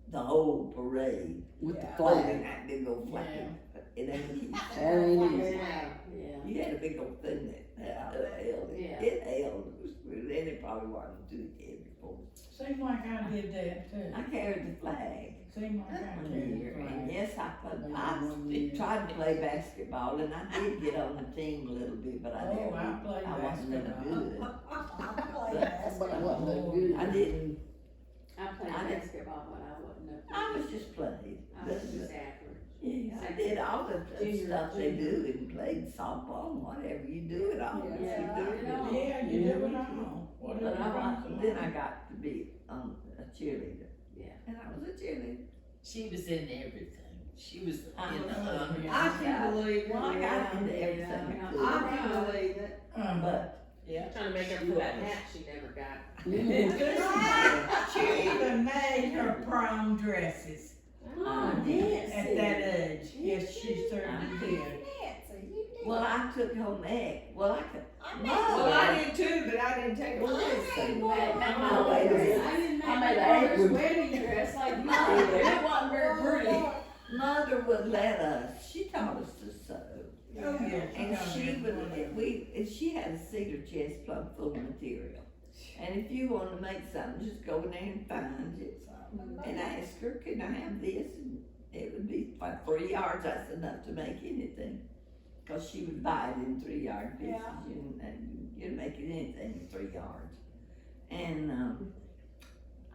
Speaker 3: the whole parade
Speaker 5: With the
Speaker 7: Yeah.
Speaker 3: holding
Speaker 5: flag.
Speaker 3: that big old flag. It ain't easy.
Speaker 5: That ain't easy.
Speaker 4: Yeah, yeah.
Speaker 3: You had a big old thing that held it.
Speaker 4: Yeah.
Speaker 3: It held. And it probably wasn't too heavy for me.
Speaker 6: Seemed like I did that too.
Speaker 3: I carried the flag
Speaker 6: Seemed like I
Speaker 3: one
Speaker 6: carried
Speaker 3: year,
Speaker 6: the
Speaker 3: and
Speaker 6: flag.
Speaker 3: yes, I tried to play basketball, and I did get on the team a little bit, but I
Speaker 6: Oh,
Speaker 3: never,
Speaker 6: I played
Speaker 3: I wasn't really
Speaker 6: basketball.
Speaker 3: good.
Speaker 7: I played
Speaker 5: But
Speaker 7: basketball.
Speaker 5: it wasn't that good.
Speaker 3: I didn't,
Speaker 4: I played
Speaker 3: I did-
Speaker 4: basketball, but I wasn't up.
Speaker 3: I was just played.
Speaker 4: I was just average.
Speaker 3: Yeah, I did all the
Speaker 4: Junior,
Speaker 3: stuff they
Speaker 4: junior.
Speaker 3: do, and played softball, and whatever, you do it all.
Speaker 2: Yeah.
Speaker 3: You do it all.
Speaker 6: Yeah, you do it all. Whatever
Speaker 3: But
Speaker 6: comes along.
Speaker 3: then I got to be, a cheerleader.
Speaker 4: Yeah.
Speaker 3: And I was a cheerleader.
Speaker 1: She was in everything. She was
Speaker 3: I
Speaker 1: in the
Speaker 3: know.
Speaker 1: honor.
Speaker 2: I can believe it.
Speaker 3: Well, I got into everything I could.
Speaker 2: I can believe it.
Speaker 3: But,
Speaker 1: Yeah.
Speaker 5: Trying to make up for that hat she never got.
Speaker 6: She even made her prom dresses
Speaker 4: Oh, Nancy.
Speaker 6: at that age. Yes, she certainly did.
Speaker 7: Nancy, you did.
Speaker 3: well, I took home egg, well, I could,
Speaker 7: I
Speaker 2: Well, I did too, but I didn't take it.
Speaker 3: well, listen.
Speaker 4: Oh,
Speaker 3: wait a minute.
Speaker 4: I didn't make
Speaker 5: I
Speaker 4: my
Speaker 5: made
Speaker 4: daughter's
Speaker 5: apron.
Speaker 4: wedding dress like you
Speaker 3: Mother.
Speaker 4: did. It wasn't very pretty.
Speaker 3: Mother would let us, she taught us to sew.
Speaker 6: Oh, yeah.
Speaker 3: And she
Speaker 6: done
Speaker 3: would,
Speaker 6: that.
Speaker 3: she had a cedar chest plumb full of material. And if you wanted to make something, just go in there and find it. And ask her, can I have this? And it would be like 3 yards, that's enough to make anything. Cause she would buy it in 3-yard pieces,
Speaker 7: Yeah.
Speaker 3: and you'd make it anything in 3 yards. And,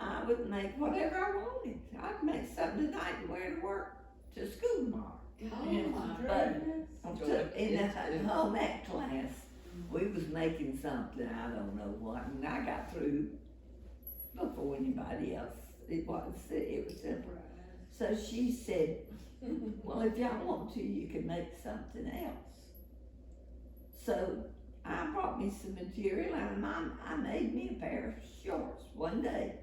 Speaker 3: I would make whatever I wanted. I'd make something tonight to wear to work, to school tomorrow.
Speaker 4: Oh, my
Speaker 3: But-
Speaker 4: goodness.
Speaker 3: In the home ec class, we was making something, I don't know what, and I got through before anybody else. It was simple. So she said, well, if y'all want to, you can make something else. So I brought me some material, and I made me a pair of shorts one day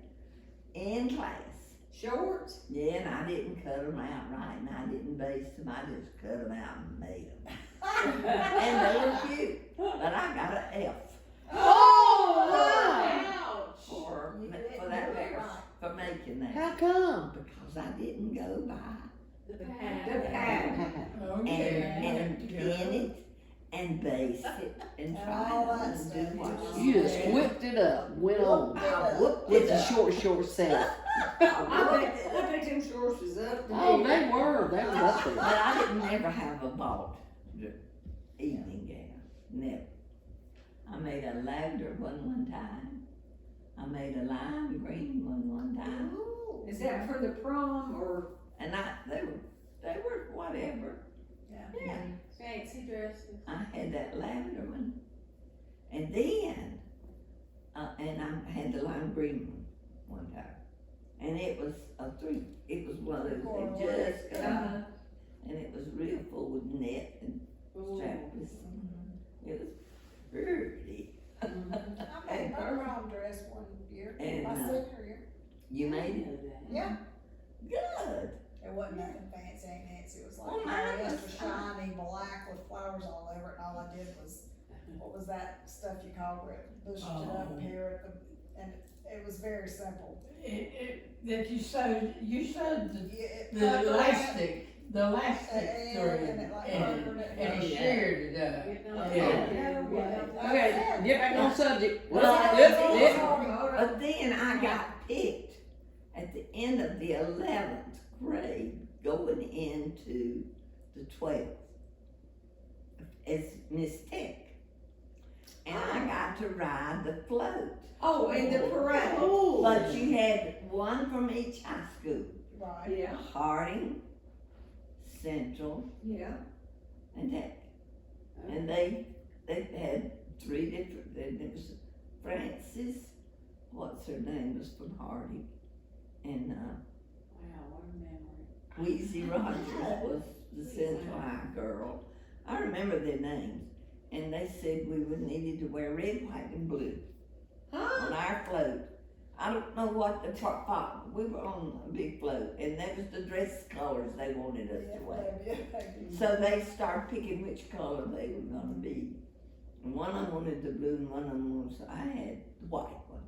Speaker 3: in class.
Speaker 2: Shorts?
Speaker 3: Yeah, and I didn't cut them out right, and I didn't baste them, I just cut them out and made them. And they were cute, but I got an F
Speaker 4: Ouch.
Speaker 3: for
Speaker 7: You didn't
Speaker 3: that
Speaker 7: do it
Speaker 3: pair,
Speaker 7: right.
Speaker 3: for making that.
Speaker 5: How come?
Speaker 3: Because I didn't go by
Speaker 4: The
Speaker 2: The
Speaker 4: pad.
Speaker 2: pad.
Speaker 6: Oh,
Speaker 3: and
Speaker 6: yeah.
Speaker 3: pin it and base it and try
Speaker 7: All
Speaker 3: it
Speaker 7: that
Speaker 3: and do
Speaker 7: stuff.
Speaker 3: what
Speaker 5: You
Speaker 3: she
Speaker 5: just
Speaker 3: said.
Speaker 5: whipped it up, went on
Speaker 3: I whooped
Speaker 5: with
Speaker 3: it
Speaker 5: the
Speaker 3: up.
Speaker 5: short self.
Speaker 2: I bet them shorts was up to
Speaker 5: Oh,
Speaker 2: me.
Speaker 5: they were up
Speaker 3: But
Speaker 5: there.
Speaker 3: I didn't never have a bought evening gown, never. I made a lavender one time. I made a lime green one time.
Speaker 2: Is that for the prom or?
Speaker 3: And they were whatever. Yeah.
Speaker 4: Fancy dresses.
Speaker 3: I had that lavender one. And then, and I had the lime green one time. And it was it was one of those, they just got, and it was real full with net and strapless. It was pretty.
Speaker 7: I made my prom dress one year,
Speaker 3: And,
Speaker 7: my senior year.
Speaker 3: You made it?
Speaker 7: Yeah,
Speaker 3: Good.
Speaker 7: it wasn't nothing fancy, Aunt Nancy, it was
Speaker 3: Well,
Speaker 7: like,
Speaker 3: mine
Speaker 7: just
Speaker 3: was
Speaker 7: a shiny black with flowers all over it, and all I did was what was that stuff you call where it pushed it up
Speaker 6: Oh.
Speaker 7: here at the, and it was very simple.
Speaker 6: That you sewed
Speaker 7: It
Speaker 6: the
Speaker 7: puckered
Speaker 6: elastic through
Speaker 7: and it like
Speaker 6: and
Speaker 7: puckered it.
Speaker 6: and it
Speaker 5: Yeah.
Speaker 6: sheared it up.
Speaker 5: Okay, get back on subject.
Speaker 8: Well,
Speaker 5: Yep.
Speaker 8: But then I got picked at the end of the 11th grade, going into the 12th, as Miss Tech. And I got to ride the float.
Speaker 2: Oh, in the parade.
Speaker 8: But you had one from each high school,
Speaker 7: Right.
Speaker 2: Yeah,
Speaker 8: Harding, Central,
Speaker 2: yeah.
Speaker 8: and Tech. And they had three different, there was Frances, what's her name, was from Harding, and,
Speaker 4: Wow, what a memory.
Speaker 8: Wheezy Rogers was the Central High girl. I remember their names, and they said we would needed to wear red, white, and blue
Speaker 2: Huh?
Speaker 8: on our float. I don't know what the we were on a big float, and that was the dress colors they wanted us to wear. So they started picking which color they were gonna be. And one of them wanted the blue, and one of them wanted, so I had the white one.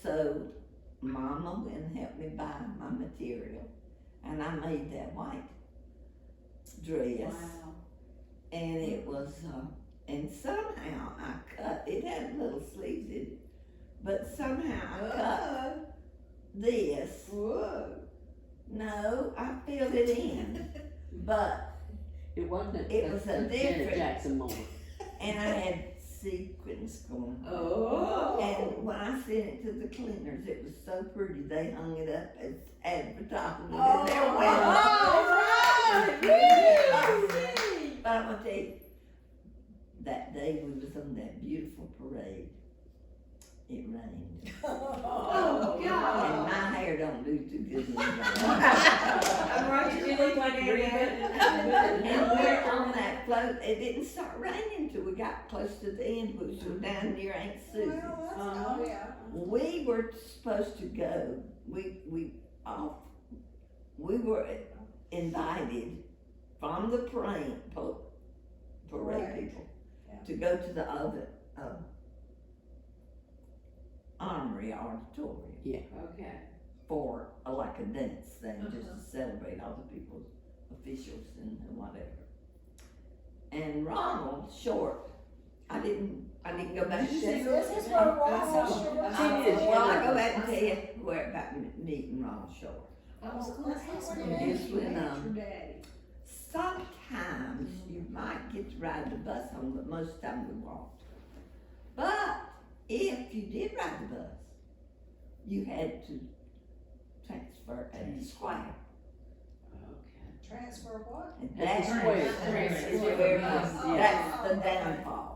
Speaker 8: So Mama went and helped me buy my material, and I made that white dress.
Speaker 4: Wow.
Speaker 8: And it was, and somehow I cut, it had little sleeves in it, but somehow I cut this.
Speaker 2: Whoa.
Speaker 8: No, I filled it in, but,
Speaker 5: It wasn't
Speaker 8: It was a
Speaker 5: Janet
Speaker 8: different-
Speaker 5: Jackson moment.
Speaker 8: and I had sequins going.
Speaker 2: Oh.
Speaker 8: And when I sent it to the cleaners, it was so pretty, they hung it up as advertisement in
Speaker 7: Oh,
Speaker 8: their
Speaker 7: all
Speaker 8: window.
Speaker 2: right.
Speaker 8: But I'm gonna tell you, that day we was on that beautiful parade, it rained.
Speaker 2: Oh,
Speaker 8: And
Speaker 2: God.
Speaker 8: my hair don't do too good in the rain.
Speaker 2: I'm right.
Speaker 5: You look like a green
Speaker 8: And we're on that float, it didn't start raining till we got close to the end, which was down near Aunt Susie's.
Speaker 7: Well, that's, oh, yeah.
Speaker 8: We were supposed to go, we were invited from the parade
Speaker 7: Right.
Speaker 8: people
Speaker 7: Yeah.
Speaker 8: to go to the other, Armory Auditorium
Speaker 4: Okay.
Speaker 8: for like a dance thing, just to celebrate all the people's officials and whatever. And Ronald Short, I didn't go back and check.
Speaker 7: This is what Ronald
Speaker 8: Well, I go back and tell you where about meeting Ronald Short.
Speaker 2: I was gonna ask you.
Speaker 8: It's when,
Speaker 2: Your daddy.
Speaker 8: sometimes you might get to ride the bus home, but most of the time we walked. But if you did ride the bus, you had to transfer at the square.
Speaker 4: Okay.
Speaker 7: Transfer what?
Speaker 8: And
Speaker 5: At the
Speaker 8: that's
Speaker 5: square.
Speaker 8: that's the downfall.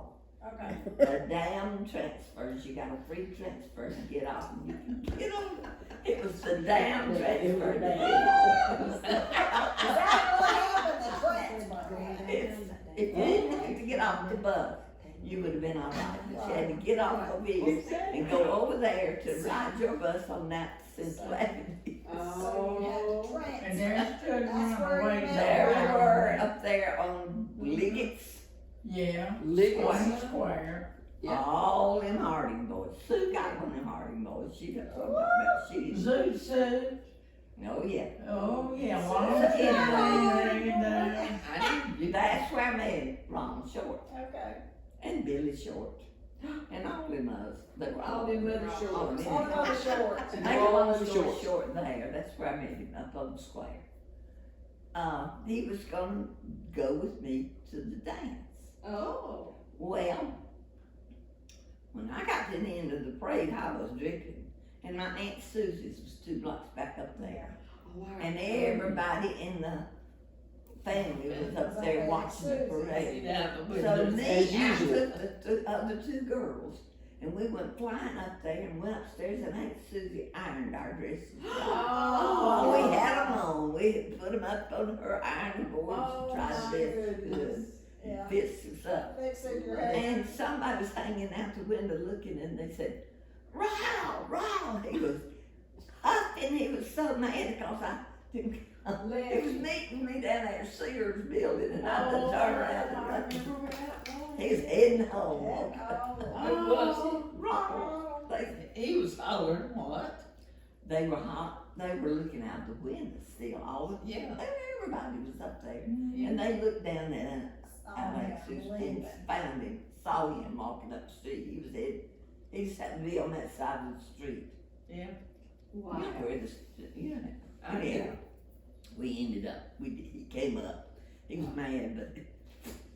Speaker 7: Okay.
Speaker 8: The damn transfers, you got a free transfer to get off, and you can get on. It was the damn transfer to get off.
Speaker 7: Is that what happened, the transfer?
Speaker 8: If you didn't have to get off the bus, you would have been all right, but you had to get off of here and go over there to ride your bus on that Central Avenue.
Speaker 7: So you had to
Speaker 4: Oh.
Speaker 7: transfer.
Speaker 6: And there stood
Speaker 7: That's
Speaker 6: one
Speaker 7: where
Speaker 6: away
Speaker 7: you met
Speaker 8: There we
Speaker 6: down.
Speaker 8: were, up there on Liggett's,
Speaker 6: Yeah,
Speaker 5: Lick
Speaker 6: one square.
Speaker 5: Yeah.
Speaker 8: all them Harding boys. Sue got one of them Harding boys, she got something about, she didn't,
Speaker 6: Zoo said,
Speaker 8: oh yeah.
Speaker 6: oh yeah, long
Speaker 8: Yeah.
Speaker 6: time.
Speaker 1: I didn't do that.
Speaker 8: That's where I met Ron Short
Speaker 7: Okay.
Speaker 8: and Billy Short and all them others. They were
Speaker 2: All them other shorts.
Speaker 8: all them
Speaker 7: On another short.
Speaker 8: Make a
Speaker 5: All
Speaker 8: long
Speaker 5: them
Speaker 8: story
Speaker 5: shorts.
Speaker 8: short there, that's where I met him, up on the square. He was gonna go with me to the dance.
Speaker 2: Oh.
Speaker 8: Well, when I got to the end of the parade, I was drinking, and my Aunt Susie's was 2 blocks back up there. And everybody in the family was up there watching the parade.
Speaker 1: Yeah, but
Speaker 8: So
Speaker 1: with
Speaker 8: me,
Speaker 5: As
Speaker 8: I
Speaker 5: usual.
Speaker 8: took the other 2 girls, and we went flying up there and went upstairs, and Aunt Susie ironed our dresses. Oh, we had them on, we had put them up on her ironing boards and tried to
Speaker 7: Yeah.
Speaker 8: fix us up.
Speaker 7: Fixing your hair.
Speaker 8: And somebody was hanging out the window looking, and they said, Ronald, Ronald, he was huffing, he was so mad because I didn't He was meeting me down there at Sears building, and I just turned around and
Speaker 4: I
Speaker 8: left.
Speaker 4: remember where that was.
Speaker 8: He was heading home.
Speaker 1: Who was
Speaker 8: Ronald,
Speaker 1: He was hollering what?
Speaker 8: they were hot, they were looking out the window still, all of,
Speaker 1: Yeah.
Speaker 8: everybody was up there. And they looked down at Alexis and found him, saw him walking up the street. He was dead. He just happened to be on that side of the street.
Speaker 1: Yeah.
Speaker 4: Wow.
Speaker 8: You know where the, you know.
Speaker 1: I
Speaker 8: Yeah.
Speaker 1: know.
Speaker 8: We ended up, he came up. He was mad, but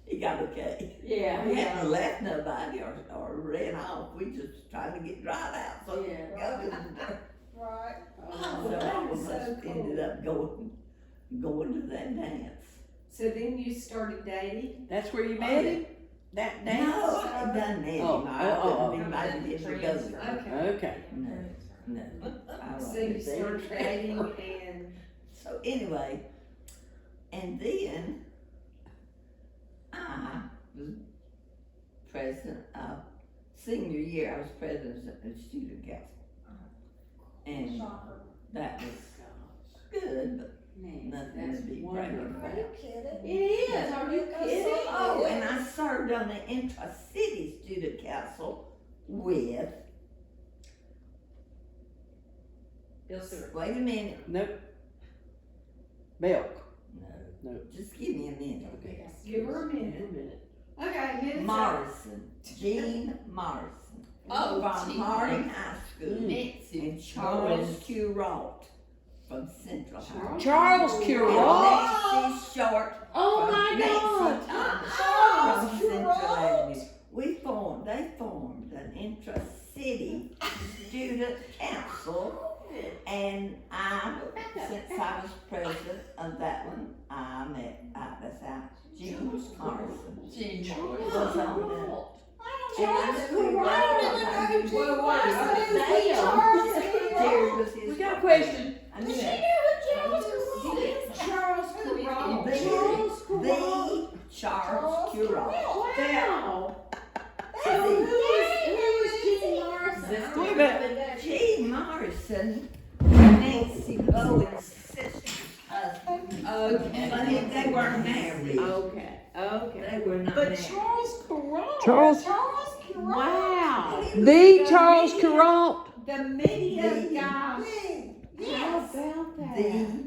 Speaker 8: he got okay.
Speaker 4: Yeah,
Speaker 8: We
Speaker 4: yeah.
Speaker 8: hadn't left nobody or ran off. We just trying to get dried out. So
Speaker 4: Yeah.
Speaker 8: go to the
Speaker 7: Right.
Speaker 8: So
Speaker 7: that
Speaker 8: all
Speaker 7: is
Speaker 8: of us
Speaker 7: so cool.
Speaker 8: ended up going to that dance.
Speaker 2: So then you started dating?
Speaker 5: That's where you met him? That dance?
Speaker 8: No, I hadn't done that.
Speaker 5: Oh,
Speaker 8: I
Speaker 5: oh,
Speaker 8: wouldn't have invited him to go there.
Speaker 2: Okay.
Speaker 5: Okay.
Speaker 8: No, no. I
Speaker 2: So
Speaker 8: wasn't
Speaker 2: you
Speaker 8: there.
Speaker 2: started dating and,
Speaker 8: So anyway, and then I was president of senior year. I was president of the student council, and
Speaker 7: Shocker.
Speaker 8: that was good, but
Speaker 4: Man,
Speaker 8: nothing
Speaker 4: that's
Speaker 8: to be bragging
Speaker 4: wonderful.
Speaker 7: Are
Speaker 8: about.
Speaker 7: you kidding?
Speaker 4: It is, are you kidding?
Speaker 8: Oh, and I served on the intra-city student council with.
Speaker 5: Bill Stewart.
Speaker 8: Wait a minute.
Speaker 5: Nope. Belk.
Speaker 8: No.
Speaker 5: No.
Speaker 8: Just give me a minute.
Speaker 5: Okay.
Speaker 2: give her a
Speaker 5: Wait a
Speaker 2: minute.
Speaker 5: minute.
Speaker 2: Okay, minutes.
Speaker 8: Morrison, Jean Morrison.
Speaker 1: Oh,
Speaker 8: From
Speaker 1: Jean.
Speaker 8: Harding High School.
Speaker 1: Nancy.
Speaker 8: And Charles Q. Roth from Central High.
Speaker 5: Charles
Speaker 8: And
Speaker 5: Curot.
Speaker 8: Nancy Short
Speaker 5: Oh
Speaker 8: from
Speaker 5: my God.
Speaker 8: Nancy Thomas
Speaker 7: Charles
Speaker 8: from
Speaker 7: Q.
Speaker 8: Central
Speaker 7: Roth.
Speaker 8: Avenue. They formed an intra-city student council, and since I was president of that one, I met, that's how Jean Morrison
Speaker 1: Jean.
Speaker 8: was on that.
Speaker 7: Charles
Speaker 8: And I
Speaker 7: Q.
Speaker 8: knew
Speaker 7: Roth.
Speaker 8: I
Speaker 7: I didn't know
Speaker 8: knew
Speaker 7: who
Speaker 8: what
Speaker 7: Jean
Speaker 8: I
Speaker 7: Morrison
Speaker 8: was
Speaker 7: is. Charles Q.
Speaker 8: Jerry
Speaker 7: Roth.
Speaker 8: was his.
Speaker 5: We got a question.
Speaker 8: I knew
Speaker 7: She
Speaker 8: that.
Speaker 7: knew who Charles Q. Roth is.
Speaker 2: Charles Curot.
Speaker 8: The Charles Q. Roth.
Speaker 4: Wow.
Speaker 7: They
Speaker 4: So
Speaker 7: were
Speaker 4: who was Jean Morrison?
Speaker 5: Wait a minute.
Speaker 8: Jean Morrison, Nancy Bowen's sister's husband.
Speaker 1: Okay.
Speaker 8: But they weren't married.
Speaker 4: Okay, okay.
Speaker 8: They were not
Speaker 7: But
Speaker 8: married.
Speaker 7: Charles Curot.
Speaker 5: Charles-
Speaker 7: Charles Curot.
Speaker 5: Wow.
Speaker 8: He was
Speaker 5: The Charles Curot.
Speaker 2: The media
Speaker 8: The-
Speaker 2: guy.
Speaker 7: Me.
Speaker 4: How
Speaker 7: Yes.
Speaker 4: about that?
Speaker 8: The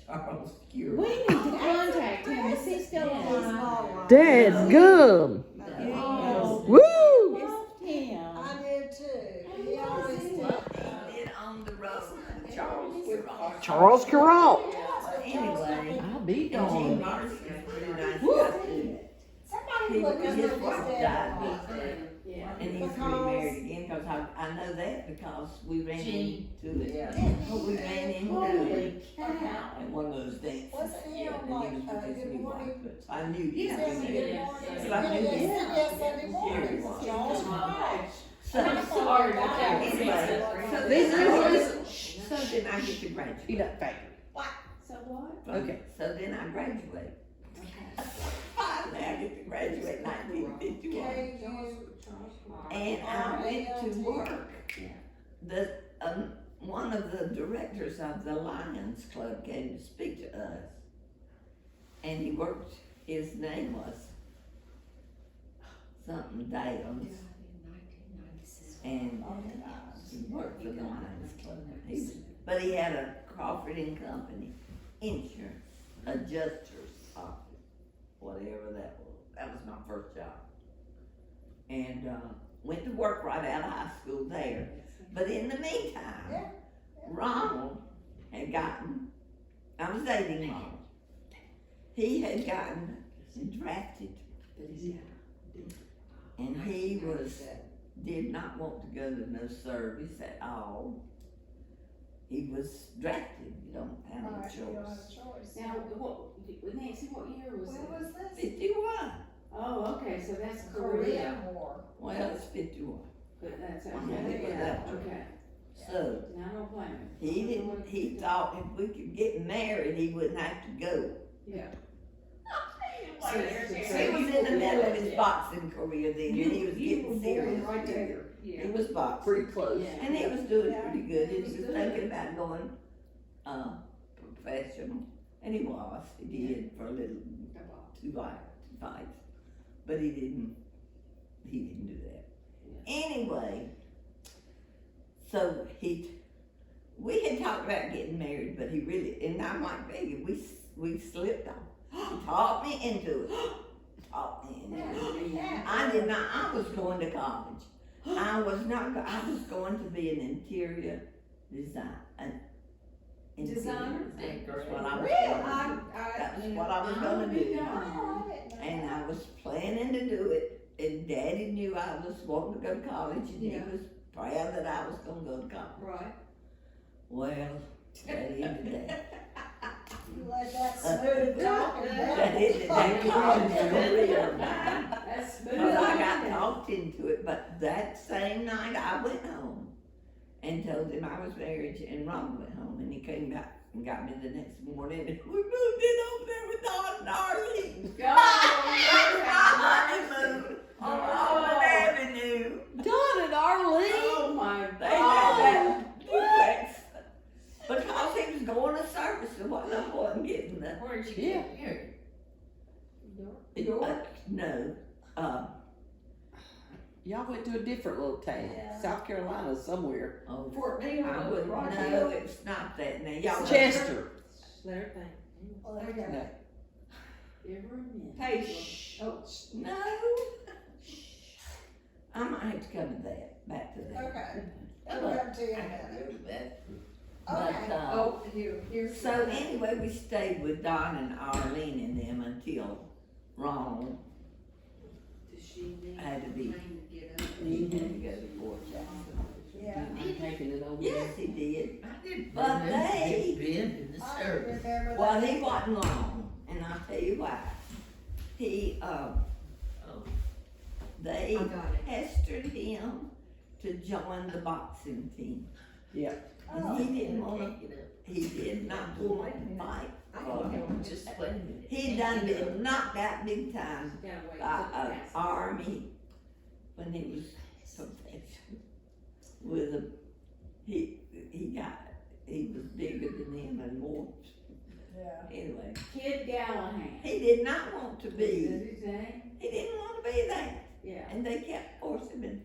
Speaker 8: Charles Q.
Speaker 4: We
Speaker 8: Roth.
Speaker 4: need to contact him, is he still alive?
Speaker 5: Dad's gum.
Speaker 4: Oh,
Speaker 5: Woo!
Speaker 4: loved him.
Speaker 7: I did too. He always did.
Speaker 8: He did on the road, Charles Q. Roth.
Speaker 5: Charles Curot.
Speaker 8: Anyway,
Speaker 5: I'll be
Speaker 8: Jean
Speaker 5: gone.
Speaker 8: Morrison was pretty nice guy too.
Speaker 7: Somebody look up
Speaker 8: His
Speaker 7: his
Speaker 8: wife
Speaker 7: dad.
Speaker 8: died.
Speaker 4: Yeah.
Speaker 8: And he's remarried again, cause I know that because we ran
Speaker 1: Jean.
Speaker 8: into it.
Speaker 1: Yeah.
Speaker 8: We ran into it
Speaker 4: Holy cow.
Speaker 8: at one of those dances.
Speaker 7: Wasn't he
Speaker 8: Yeah,
Speaker 7: on
Speaker 8: and he
Speaker 7: like,
Speaker 8: was with his
Speaker 7: Good
Speaker 8: new wife,
Speaker 7: Morning?
Speaker 8: but I knew he was
Speaker 7: Yes,
Speaker 8: in
Speaker 7: Good
Speaker 8: there.
Speaker 7: Morning.
Speaker 8: So I knew he
Speaker 7: Yes, Sunday morning.
Speaker 8: was.
Speaker 7: Charles Curot.
Speaker 8: So,
Speaker 5: Sorry,
Speaker 8: anyway, so
Speaker 5: This
Speaker 8: then
Speaker 5: is-
Speaker 8: so then I get to graduate.
Speaker 5: Peanut factory.
Speaker 4: So what?
Speaker 5: Okay.
Speaker 8: So then I graduate. Finally, I get to graduate in 1951. And I went to work. One of the directors of the Lions Club came to speak to us. And he worked, his name was something Dales. And he worked for the Lions Club. But he had a Crawford and Company insurance adjuster's office, whatever that was. That was my first job. And went to work right out of high school there. But in the meantime, Ronald had gotten, I was dating Ronald. He had gotten drafted. And he did not want to go to no service at all. He was drafted, you don't have a
Speaker 7: Right, you don't have
Speaker 8: choice.
Speaker 7: a choice.
Speaker 4: Now, Nancy, what year was
Speaker 7: When
Speaker 4: it?
Speaker 7: was this?
Speaker 8: 51.
Speaker 4: Oh, okay, so that's
Speaker 7: Korean
Speaker 4: Korea.
Speaker 7: War.
Speaker 8: Well, it's 51.
Speaker 4: But that's
Speaker 8: Yeah,
Speaker 4: okay,
Speaker 8: it was
Speaker 4: yeah,
Speaker 8: after.
Speaker 4: okay.
Speaker 8: So
Speaker 4: Now don't blame him.
Speaker 8: he didn't, he thought if we could get married, he wouldn't have to go.
Speaker 4: Yeah.
Speaker 8: He was in the middle of his boxing career then, and he was getting serious.
Speaker 2: right there.
Speaker 8: He was boxing.
Speaker 5: Pretty close.
Speaker 4: Yeah.
Speaker 8: And he was doing pretty good. He was thinking about going professional. And he did for a little, two fights, but he didn't do that. Anyway, so we had talked about getting married, but he really, and I'm like, baby, we slipped off. He talked me into it. I did not, I was going to college. I was going to be an interior designer.
Speaker 2: Designer?
Speaker 8: That's what I was
Speaker 2: Really?
Speaker 8: going to do. That was what I was gonna do. And I was planning to do it, and Daddy knew I was wanting to go to college, and he was proud that I was gonna go to college.
Speaker 2: Right.
Speaker 8: Well, Daddy ended that.
Speaker 7: You let that smooth talking
Speaker 8: That ended that college career of mine.
Speaker 4: That's smooth.
Speaker 8: Cause I got talked into it, but that same night I went home and told him I was married, and Ron went home, and he came back and got me the next morning, and we moved in over there with Don and Arlene. Honeymoon on Auburn Avenue.
Speaker 5: Don and Arlene.
Speaker 4: Oh my
Speaker 8: They had that duplex because he was going to service, and I wasn't getting the.
Speaker 1: Where'd you get married?
Speaker 8: No,
Speaker 5: Y'all went to a different little town,
Speaker 7: Yeah.
Speaker 5: South Carolina somewhere.
Speaker 8: oh,
Speaker 2: Fort Mill,
Speaker 8: I wouldn't
Speaker 2: Rock
Speaker 8: know,
Speaker 2: Hill.
Speaker 8: it's not that now, y'all.
Speaker 5: Chester.
Speaker 4: Let her think.
Speaker 7: Well, there you go.
Speaker 5: No.
Speaker 4: Give her a minute.
Speaker 2: Hey, shh. Oh,
Speaker 8: No. I might have to come to that, back to that.
Speaker 7: Okay, it'll come to you in a
Speaker 1: I
Speaker 7: minute.
Speaker 1: gotta go to that.
Speaker 7: Okay.
Speaker 8: But,
Speaker 2: Oh, here's.
Speaker 8: so anyway, we stayed with Don and Arlene and them until Ronald had to be, he had to go to Fort Jackson.
Speaker 7: Yeah.
Speaker 5: I'm taking it over.
Speaker 8: Yes, he did.
Speaker 1: I didn't
Speaker 8: But
Speaker 1: remember
Speaker 8: they-
Speaker 1: you being in the
Speaker 7: I
Speaker 1: service.
Speaker 7: remember
Speaker 8: Well,
Speaker 7: that.
Speaker 8: he wasn't long, and I'll tell you why. He,
Speaker 1: Oh,
Speaker 8: they
Speaker 2: I got it.
Speaker 8: pestered him to join the boxing team.
Speaker 7: Oh,
Speaker 8: He didn't want to,
Speaker 1: Take it
Speaker 8: he did not want to fight.
Speaker 1: up. Just wait a minute.
Speaker 8: He done been knocked out big time
Speaker 4: Gotta wait
Speaker 8: by
Speaker 4: till the
Speaker 8: an
Speaker 4: next.
Speaker 8: army when he was professional with a, he was bigger than him and more,
Speaker 7: yeah.
Speaker 8: anyway.
Speaker 4: Kid Gallahan.
Speaker 8: He did not want to
Speaker 4: Is
Speaker 8: be,
Speaker 4: that his name?
Speaker 8: he didn't want to be that.
Speaker 4: Yeah.
Speaker 8: And they kept forcing him,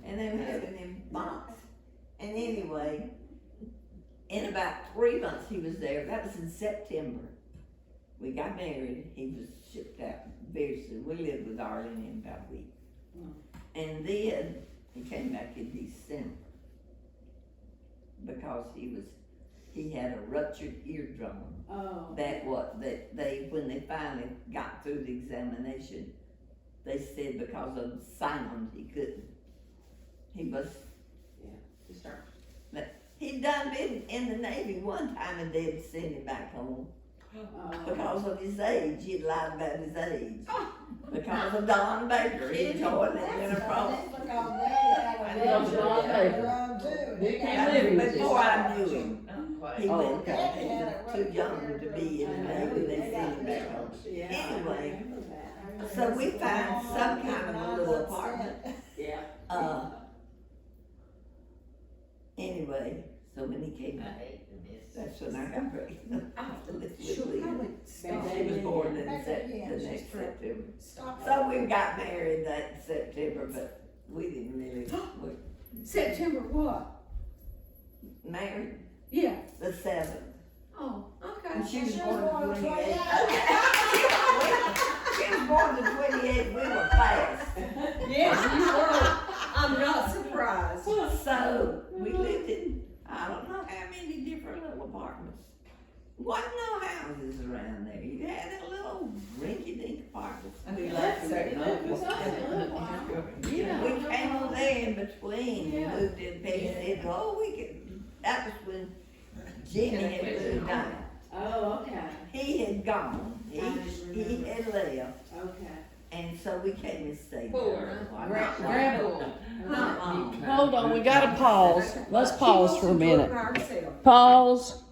Speaker 8: and they were having him box. And anyway, in about 3 months he was there, that was in September. We got married, he was shipped out very soon, we lived with Arlene in about a week. And then he came back in December because he had a ruptured eardrum.
Speaker 4: Oh.
Speaker 8: That they, when they finally got through the examination, they said because of sound he couldn't. He'd done been in the Navy one time and they'd send him back home because of his age. He'd lied about his age. Because of Don Baker, he joined the enterprise.
Speaker 7: Because Daddy had a
Speaker 5: love John Baker.
Speaker 7: drum too.
Speaker 5: They can't
Speaker 7: Got-
Speaker 5: live with
Speaker 8: Before I knew him,
Speaker 1: Not quite.
Speaker 8: he
Speaker 5: Oh,
Speaker 8: went
Speaker 5: okay.
Speaker 8: back, he was too young to be in the Navy, they sent him back home.
Speaker 4: Yeah.
Speaker 8: Anyway,
Speaker 4: I remember that.
Speaker 8: So we found some kind of a little apartment.
Speaker 4: Yeah.
Speaker 8: Anyway, so when he came
Speaker 1: I
Speaker 8: back,
Speaker 1: hate to miss.
Speaker 8: that's when I got pregnant. After this
Speaker 2: Sure,
Speaker 8: with Leah.
Speaker 2: stop.
Speaker 8: She was born in
Speaker 7: Back
Speaker 8: the
Speaker 7: again,
Speaker 8: next
Speaker 7: she's
Speaker 8: September.
Speaker 7: Stop.
Speaker 8: So we got married that September, but we didn't really, we
Speaker 2: September what?
Speaker 8: married
Speaker 2: Yeah.
Speaker 8: the 7th.
Speaker 2: Oh, okay.
Speaker 8: And she was
Speaker 7: She was
Speaker 8: born
Speaker 7: born
Speaker 8: the
Speaker 7: on
Speaker 8: 28th.
Speaker 7: 28th.
Speaker 8: She was born the 28th, we were fast.
Speaker 2: Yes, you were. I'm not surprised.
Speaker 8: So we lived in, I don't know how many different little apartments. Wasn't no houses around there. You had a little rinky-dink apartments. We
Speaker 4: That's
Speaker 8: lived
Speaker 4: it.
Speaker 8: there.
Speaker 4: It was only a little while. Yeah.
Speaker 8: We came over there in between, we
Speaker 4: Yeah.
Speaker 8: moved in, Peggy said, oh, we could, that was when Jimmy had moved out.
Speaker 4: Oh, okay.
Speaker 8: He had gone, he had left,
Speaker 4: Okay.
Speaker 8: and so we came and stayed
Speaker 1: Poor.
Speaker 8: there. Well,
Speaker 5: Grab-
Speaker 8: not
Speaker 5: grab
Speaker 8: long.
Speaker 5: it.
Speaker 8: Not long.
Speaker 5: Hold on, we gotta pause. Let's pause for a minute.
Speaker 2: Ourselves.
Speaker 5: Pause.